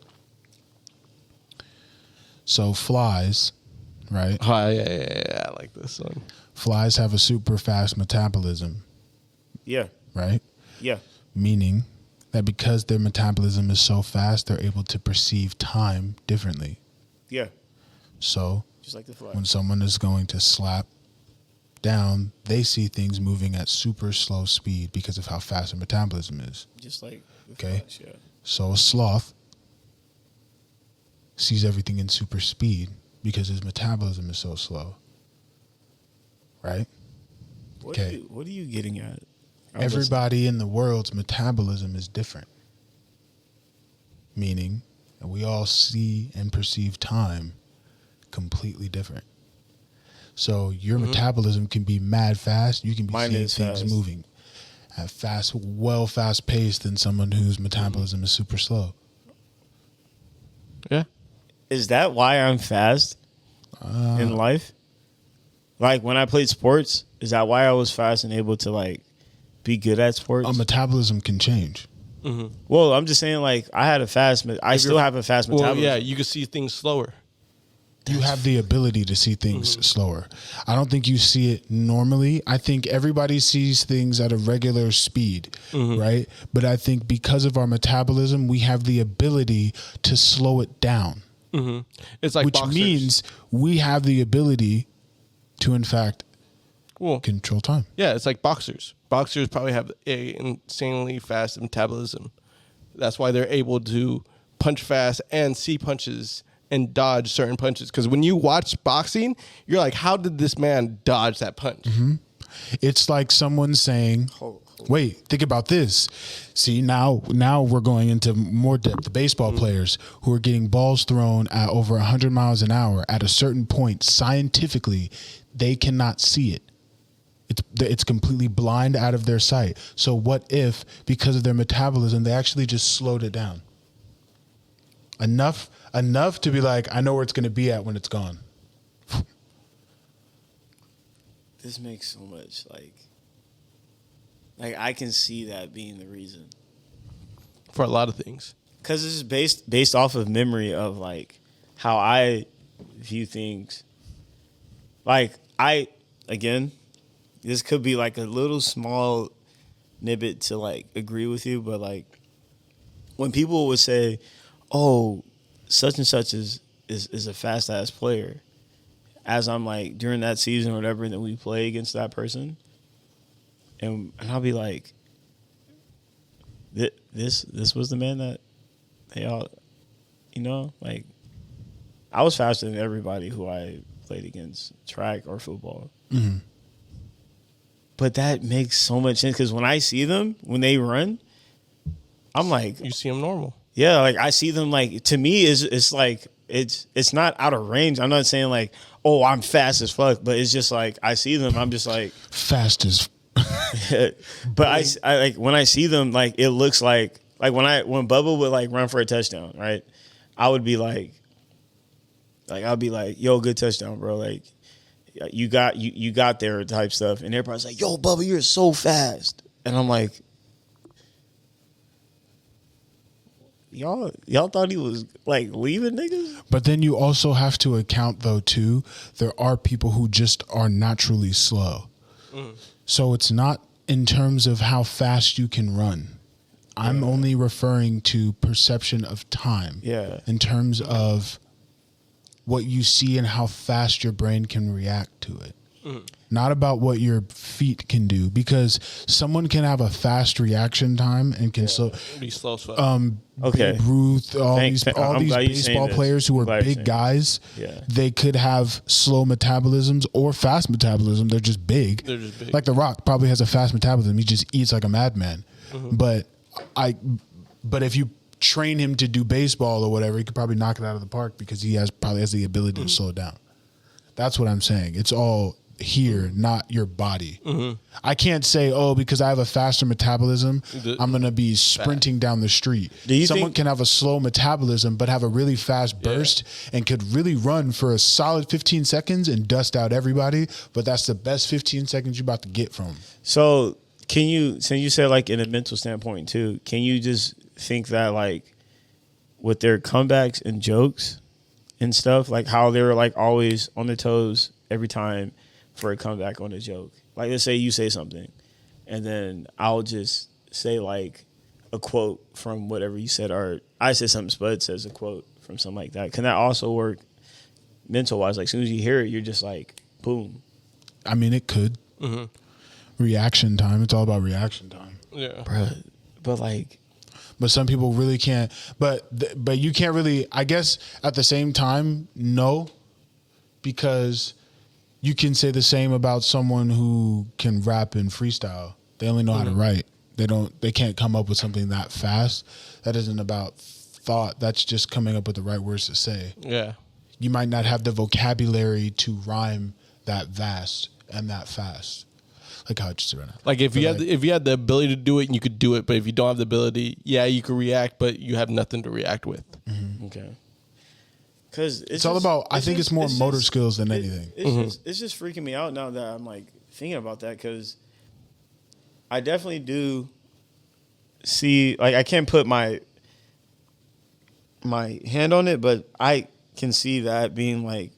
S1: So flies, right?
S3: Oh, yeah, I like this one.
S1: Flies have a super fast metabolism,
S2: Yeah.
S1: right?
S2: Yeah.
S1: Meaning that because their metabolism is so fast, they're able to perceive time differently.
S2: Yeah.
S1: So
S2: Just like the fly.
S1: when someone is going to slap down, they see things moving at super slow speed because of how fast their metabolism is.
S2: Just like the
S1: Okay.
S2: flash, yeah.
S1: So a sloth sees everything in super speed because his metabolism is so slow. Right?
S2: What
S1: Okay.
S2: What are you getting at?
S1: Everybody in the world's metabolism is different. Meaning that we all see and perceive time completely different. So your metabolism can be mad fast. You can be
S2: Mine
S1: seeing
S2: is
S1: things
S2: fast.
S1: moving at fast paced than someone whose metabolism is super slow.
S3: Yeah.
S2: Is that why I'm fast in life? Like when I played sports, is that why I was fast and able to like be good at sports?
S1: A metabolism can change.
S2: Well, I'm just saying like I had a fast. I still have a fast
S3: Well,
S2: metabolism.
S3: yeah, you can see things slower.
S1: You have the ability to see things slower. I don't think you see it normally. I think everybody sees things at a regular speed, right? But I think because of our metabolism, we have the ability to slow it down,
S3: It's like
S1: which
S3: boxers.
S1: means we have the ability to, in fact,
S3: Well,
S1: control time.
S3: yeah, it's like boxers. Boxers probably have a insanely fast metabolism. That's why they're able to punch fast and see punches and dodge certain punches. Because when you watch boxing, you're like, how did this man dodge that punch?
S1: It's like someone saying, wait, think about this. See, now we're going into more depth. The baseball players who are getting balls thrown at over 100 miles an hour at a certain point, scientifically, they cannot see it. It's completely blind out of their sight. So what if, because of their metabolism, they actually just slowed it down? Enough to be like, I know where it's going to be at when it's gone.
S2: This makes so much like I can see that being the reason.
S3: For a lot of things.
S2: Because it's based off of memory of like how I view things. Like again, this could be like a little small nibbit to like agree with you, but like when people would say, oh, such and such is a fast ass player. As I'm like during that season or whatever, and then we play against that person, and I'll be like, this was the man that they all, like I was faster than everybody who I played against, track or football.
S1: Mm-hmm.
S2: But that makes so much sense because when I see them when they run, I'm like,
S3: You see them normal.
S2: yeah, like I see them like to me it's like it's not out of range. I'm not saying like, oh, I'm fast as fuck, but it's just like I see them, I'm just like
S1: Fast as.
S2: but I like when I see them, like it looks like when Bubba would like run for a touchdown, right? I would be like I'll be like, yo, good touchdown, bro. Like you got there type stuff, and everybody's like, yo, Bubba, you're so fast, and I'm like, y'all thought he was like leaving niggas?
S1: But then you also have to account though too, there are people who just are naturally slow. So it's not in terms of how fast you can run. I'm only referring to perception of time.
S2: Yeah.
S1: In terms of what you see and how fast your brain can react to it. Not about what your feet can do, because someone can have a fast reaction time and can
S3: Be slow as fuck.
S2: Okay.
S1: Babe Ruth, all
S2: Thanks.
S1: these
S2: I'm glad you're saying
S1: baseball
S2: this.
S1: players who
S2: I'm
S1: are
S2: glad you're saying
S1: big guys,
S2: Yeah.
S1: they could have slow metabolisms or fast metabolism. They're just big.
S3: They're just big.
S1: Like The Rock probably has a fast metabolism. He just eats like a madman. But if you train him to do baseball or whatever, he could probably knock it out of the park because he probably has the ability to slow down. That's what I'm saying. It's all here, not your body. I can't say, oh, because I have a faster metabolism, I'm going to be sprinting down the street. Someone can have a slow metabolism but have a really fast burst and could really run for a solid 15 seconds and dust out everybody, but that's the best 15 seconds you're about to get from.
S2: So can you, since you said like in a mental standpoint too, can you just think that like with their comebacks and jokes and stuff, like how they were like always on their toes every time for a comeback on a joke? Like let's say you say something and then I'll just say like a quote from whatever you said, or I said something, Spud says a quote from something like that. Can that also work mental wise? Like as soon as you hear it, you're just like, boom.
S1: I mean, it could. Reaction time. It's all about reaction time.
S3: Yeah.
S2: Bruh, but like,
S1: But some people really can't. But you can't really, I guess, at the same time, no, because you can say the same about someone who can rap and freestyle. They only know how to write. They can't come up with something that fast. That isn't about thought. That's just coming up with the right words to say.
S3: Yeah.
S1: You might not have the vocabulary to rhyme that vast and that fast. Like how I just said right now.
S3: Like if you had the ability to do it, you could do it. But if you don't have the ability, yeah, you could react, but you have nothing to react with.
S2: okay. Because
S1: It's all about, I think it's more motor skills than anything.
S2: It's just freaking me out now that I'm like thinking about that, because I definitely do see, like I can't put my hand on it, but I can see that being like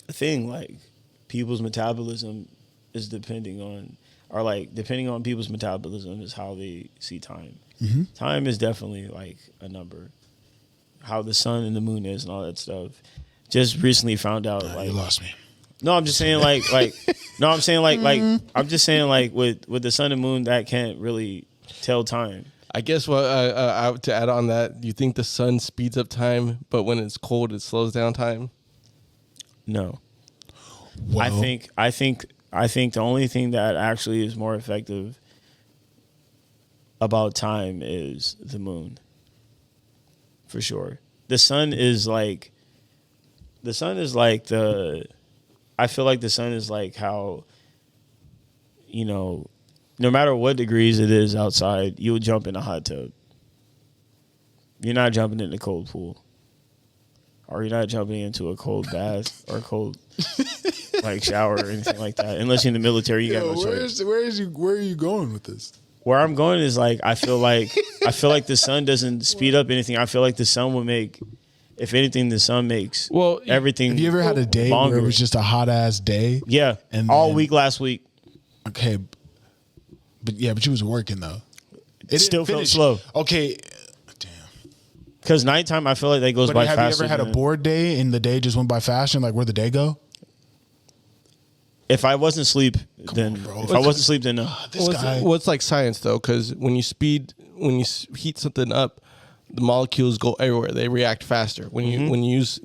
S2: a thing. Like people's metabolism is depending on people's metabolism is how they see time. Time is definitely like a number. How the sun and the moon is and all that stuff. Just recently found out like
S1: You lost me.
S2: no, I'm just saying I'm just saying like with the sun and moon that can't really tell time.
S3: I guess what to add on that, you think the sun speeds up time, but when it's cold, it slows down time?
S2: No.
S1: Well,
S2: I think the only thing that actually is more effective about time is the moon. For sure. The sun is like I feel like the sun is like how, no matter what degrees it is outside, you'll jump in a hot tub. You're not jumping in a cold pool. Or you're not jumping into a cold bath or cold like shower or anything like that. Unless you're in the military, you got no choice.
S1: Where are you going with this?
S2: Where I'm going is like I feel like the sun doesn't speed up anything. I feel like the sun will make, if anything, the sun makes everything.
S1: Have you ever had a day
S2: longer.
S1: where it was just a hot ass day?
S2: Yeah,
S1: and
S2: all week last week.
S1: Okay, but you was working though. It
S2: Still
S1: didn't
S2: felt
S1: finish.
S2: slow.
S1: Okay, damn.
S2: Because nighttime, I feel like that goes by faster.
S1: Have you ever had a bored day and the day just went by fast, and like where'd the day go?
S2: If I wasn't asleep, then
S1: This guy.
S3: Well, it's like science though, because when you heat something up, the molecules go everywhere. They react faster when you use.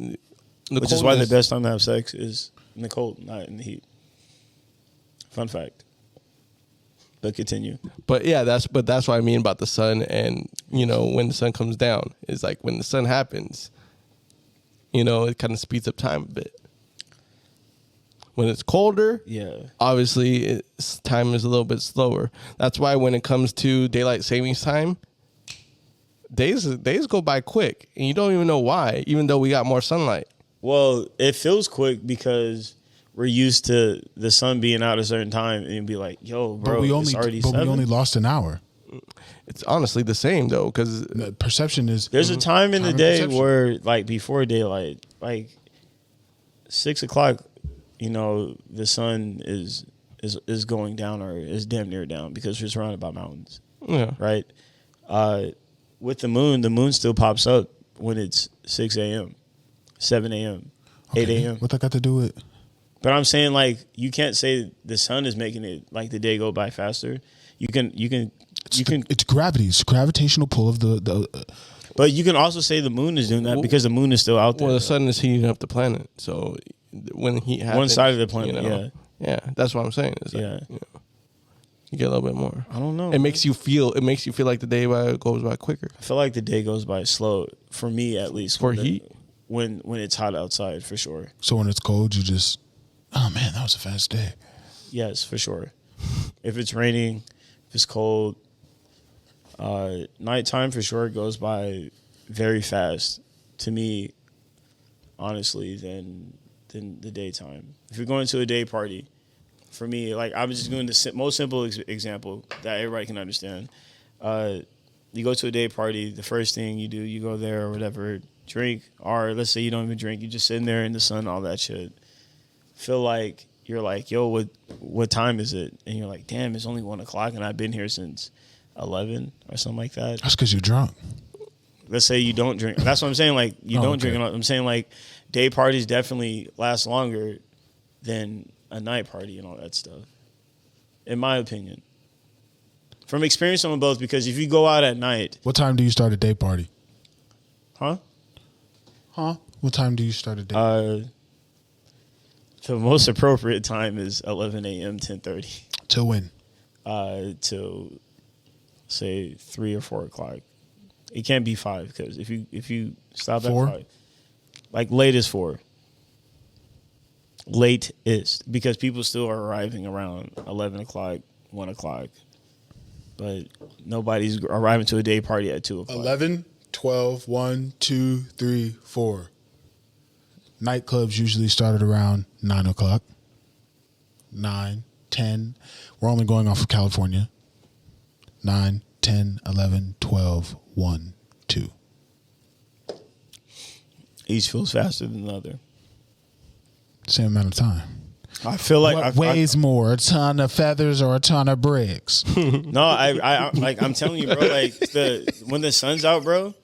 S2: Which is why the best time to have sex is in the cold, not in the heat. Fun fact. But continue.
S3: But yeah, that's what I mean about the sun, and when the sun comes down, is like when the sun happens, it kind of speeds up time a bit. When it's colder, obviously time is a little bit slower. That's why when it comes to daylight savings time, days go by quick, and you don't even know why, even though we got more sunlight.
S2: Well, it feels quick because we're used to the sun being out at a certain time, and you'd be like, "Yo, bro, it's already 7."
S1: We only lost an hour.
S3: It's honestly the same though, because
S1: perception is.
S2: There's a time in the day
S1: perception.
S2: where, like, before daylight, like 6 o'clock, the sun is going down or is damn near down because we're surrounded by mountains.
S3: Yeah.
S2: Right. With the moon still pops up when it's 6 a.m., 7 a.m., 8 a.m.
S1: What that got to do with?
S2: But I'm saying, like, you can't say the sun is making it like the day go by faster. It's
S1: gravity. It's gravitational pull of the.
S2: But you can also say the moon is doing that because the moon is still out there.
S3: Well, the sun is heating up the planet, so when heat happens,
S2: one side of the planet,
S3: yeah, that's what I'm saying. Is that, you get a little bit more.
S2: I don't know.
S3: It makes you feel like the day goes by quicker.
S2: I feel like the day goes by slow for me, at least.
S3: For heat,
S2: when it's hot outside, for sure.
S1: So when it's cold, you just, oh man, that was a fast day.
S2: Yes, for sure. If it's raining, if it's cold, nighttime for sure goes by very fast to me, honestly, than the daytime. If you're going to a day party, for me, like, I'm just doing the most simple example that everybody can understand. You go to a day party, the first thing you do, you go there or whatever, drink, or let's say you don't even drink, you just sitting there in the sun, all that shit. Feel like you're like, yo, what time is it? And you're like, damn, it's only 1 o'clock and I've been here since 11 or something like that.
S1: That's because you're drunk.
S2: Let's say you don't drink. That's what I'm saying. Like, you don't drink. I'm saying, like, day parties definitely last longer than a night party and all that stuff, in my opinion. From experience on both, because if you go out at night.
S1: What time do you start a day party?
S2: Huh?
S1: What time do you start a day party?
S2: The most appropriate time is 11 a.m., 10:30.
S1: Till when?
S2: Till, say, 3 or 4 o'clock. It can't be 5, because if you stop
S1: 4?
S2: at 5, like, late is 4. Latest, because people still are arriving around 11 o'clock, 1 o'clock. But nobody's arriving to a day party at 2 o'clock.
S1: 11, 12, 1, 2, 3, 4. Nightclubs usually started around 9 o'clock. 9, 10. We're only going off of California. 9, 10, 11, 12, 1, 2.
S2: Each feels faster than the other.
S1: Same amount of time.
S2: I feel like
S1: what weighs more, a ton of feathers or a ton of bricks?
S2: No, I like, I'm telling you, bro. Like, when the sun's out, bro,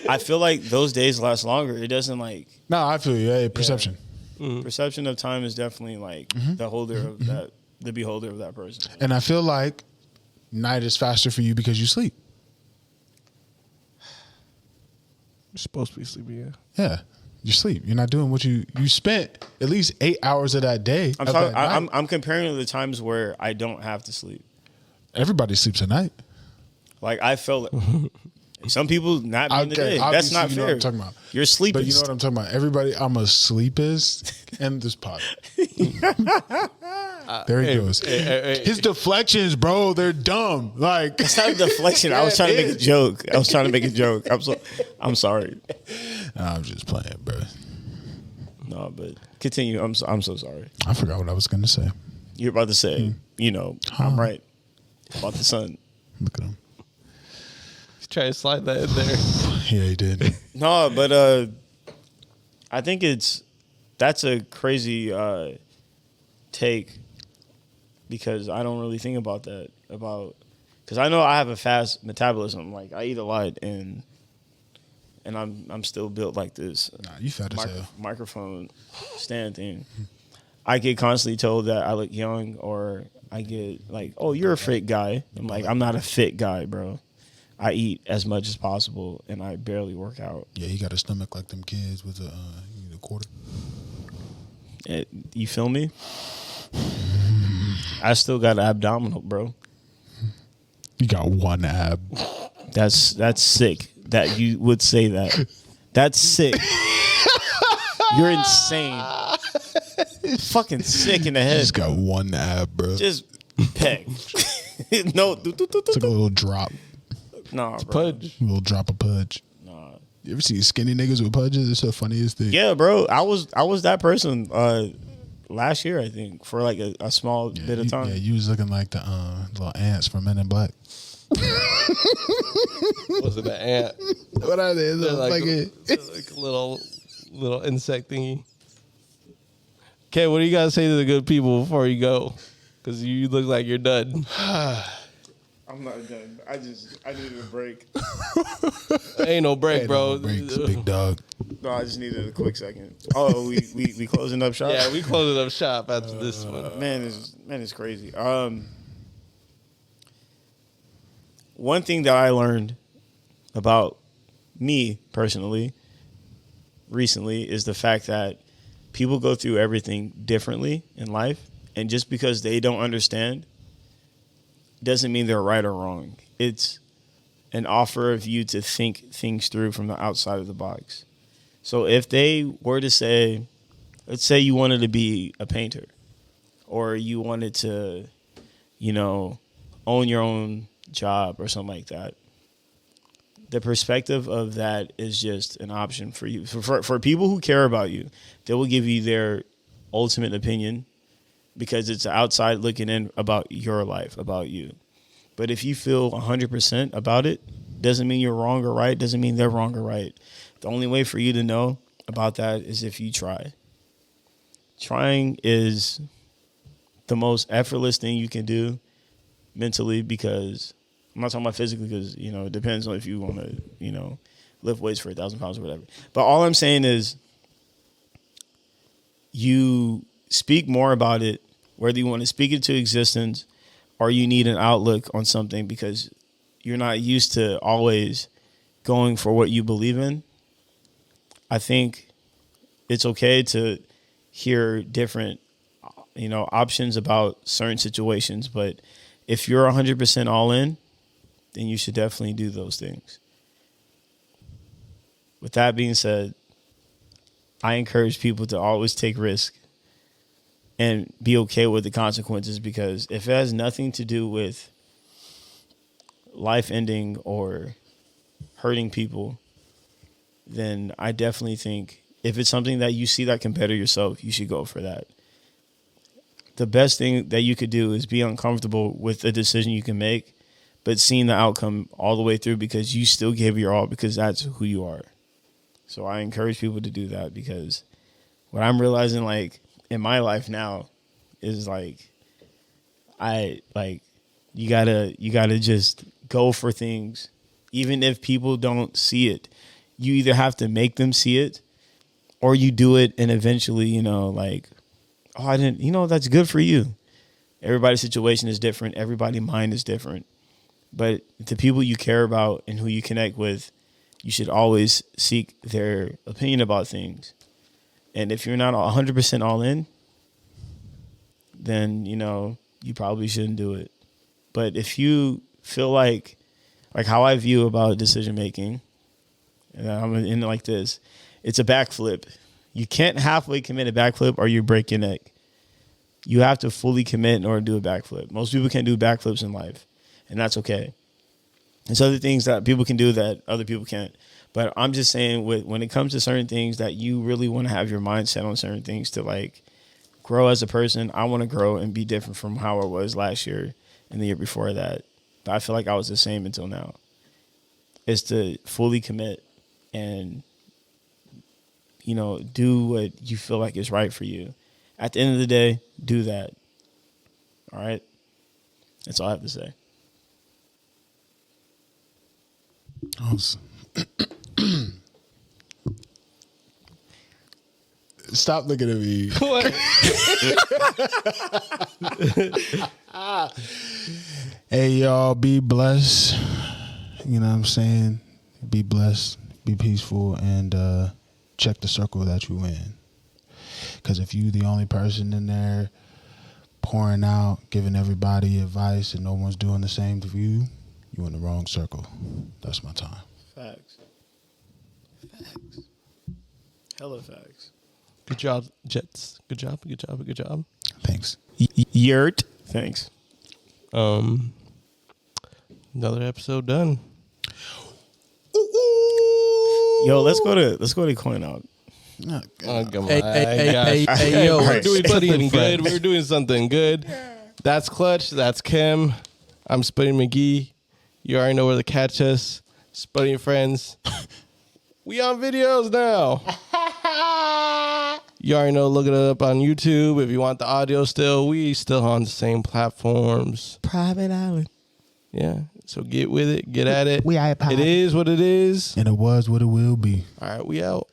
S2: I feel like those days last longer. It doesn't, like.
S1: No, I feel you. Hey, perception.
S2: Yeah. Mm-hmm. Perception of time is definitely, like, the holder of that, the beholder of that person.
S1: And I feel like night is faster for you because you sleep.
S3: You're supposed to be sleeping, yeah.
S1: Yeah. You sleep. You're not doing what you spent at least 8 hours of that day.
S2: I'm comparing to the times where I don't have to sleep.
S1: Everybody sleeps at night.
S2: Like, I felt some people not in the day. That's not fair.
S1: You know what I'm talking about.
S2: You're sleeping.
S1: But you know what I'm talking about. Everybody, I'm a sleepist in this pot. There he goes. His deflections, bro, they're dumb. Like,
S2: it's not a deflection. I was trying to make a joke. I'm sorry.
S1: I'm just playing, bro.
S2: No, but continue. I'm so sorry.
S1: I forgot what I was going to say.
S2: You're about to say, I'm right about the sun.
S1: Look at him.
S3: He's trying to slide that in there.
S1: Yeah, he did.
S2: No, but I think that's a crazy take, because I don't really think about that. Because I know I have a fast metabolism. Like, I eat a lot, and and I'm still built like this.
S1: Nah, you fat as hell.
S2: Microphone stand thing. I get constantly told that I look young, or I get like, "Oh, you're a fit guy." I'm like, I'm not a fit guy, bro. I eat as much as possible, and I barely work out.
S1: Yeah, he got a stomach like them kids with a quarter.
S2: You feel me? I still got abdominal, bro.
S1: You got one ab.
S2: That's sick that you would say that. That's sick. You're insane. Fucking sick in the head.
S1: Just got one ab, bro.
S2: Just peg. No.
S1: Took a little drop.
S2: Nah, bro.
S3: Pudge.
S1: A little drop of pudge.
S2: Nah.
S1: You ever see skinny niggas with pudges? It's the funniest thing.
S2: Yeah, bro. I was that person last year, I think, for like a small bit of time.
S1: Yeah, you was looking like the little ants from Men in Black.
S3: Was it an ant?
S1: What are they?
S3: They're like,
S1: Like
S3: like a little insect thingy. Okay, what do you gotta say to the good people before you go? Because you look like you're done.
S2: I'm not done. I needed a break.
S3: Ain't no break, bro.
S1: no breaks, big dog.
S2: No, I just needed a quick second. Oh, we closing up shop?
S3: Yeah, we closing up shop after this one.
S2: Man, it's crazy. One thing that I learned about me personally recently is the fact that people go through everything differently in life, and just because they don't understand doesn't mean they're right or wrong. It's an offer of you to think things through from the outside of the box. So if they were to say, let's say you wanted to be a painter, or you wanted to, own your own job or something like that, the perspective of that is just an option for you. For people who care about you, they will give you their ultimate opinion because it's outside looking in about your life, about you. But if you feel 100% about it, doesn't mean you're wrong or right, doesn't mean they're wrong or right. The only way for you to know about that is if you try. Trying is the most effortless thing you can do mentally, because I'm not talking about physically, because, it depends on if you want to, lift weights for 1,000 pounds or whatever. But all I'm saying is you speak more about it, whether you want to speak it to existence or you need an outlook on something because you're not used to always going for what you believe in. I think it's okay to hear different, options about certain situations. But if you're 100% all in, then you should definitely do those things. With that being said, I encourage people to always take risk and be okay with the consequences, because if it has nothing to do with life ending or hurting people, then I definitely think if it's something that you see that can better yourself, you should go for that. The best thing that you could do is be uncomfortable with the decision you can make, but seeing the outcome all the way through because you still gave your all, because that's who you are. So I encourage people to do that, because what I'm realizing, like, in my life now is like, you gotta just go for things. Even if people don't see it, you either have to make them see it or you do it. And eventually, I didn't, that's good for you. Everybody's situation is different. Everybody's mind is different. But the people you care about and who you connect with, you should always seek their opinion about things. And if you're not 100% all in, then, you probably shouldn't do it. But if you feel like how I view about decision making, and I'm in like this, it's a backflip. You can't halfway commit a backflip or you break your neck. You have to fully commit in order to do a backflip. Most people can't do backflips in life, and that's okay. There's other things that people can do that other people can't. But I'm just saying, when it comes to certain things that you really want to have your mindset on certain things to grow as a person, I want to grow and be different from how I was last year and the year before that. But I feel like I was the same until now. Is to fully commit and, do what you feel like is right for you. At the end of the day, do that. All right? That's all I have to say.
S1: stop looking at me.
S3: What?
S1: Hey, y'all, be blessed. You know what I'm saying? Be blessed, be peaceful, and check the circle that you in. Because if you the only person in there pouring out, giving everybody advice, and no one's doing the same to you, you in the wrong circle. That's my time.
S2: Facts. Hella facts.
S3: Good job, Jets. Good job. Good job. Good job.
S1: Thanks.
S2: Yurt. Thanks.
S3: Another episode done.
S2: Yo, let's go to Coin Out.
S3: Oh, come on.
S4: Hey, yo,
S3: We're doing
S4: Spuddy
S3: something good.
S4: Friends.
S3: We're doing something good. That's Clutch. That's Kim. I'm Spuddy McGee. You already know where to catch us. Spuddy Friends. We on videos now. You already know. Look it up on YouTube. If you want the audio still, we still on the same platforms.
S4: Private island.
S3: Yeah. So get with it. Get at it.
S4: We iPod.
S3: It is what it is.
S1: And it was what it will be.
S3: All right. We out.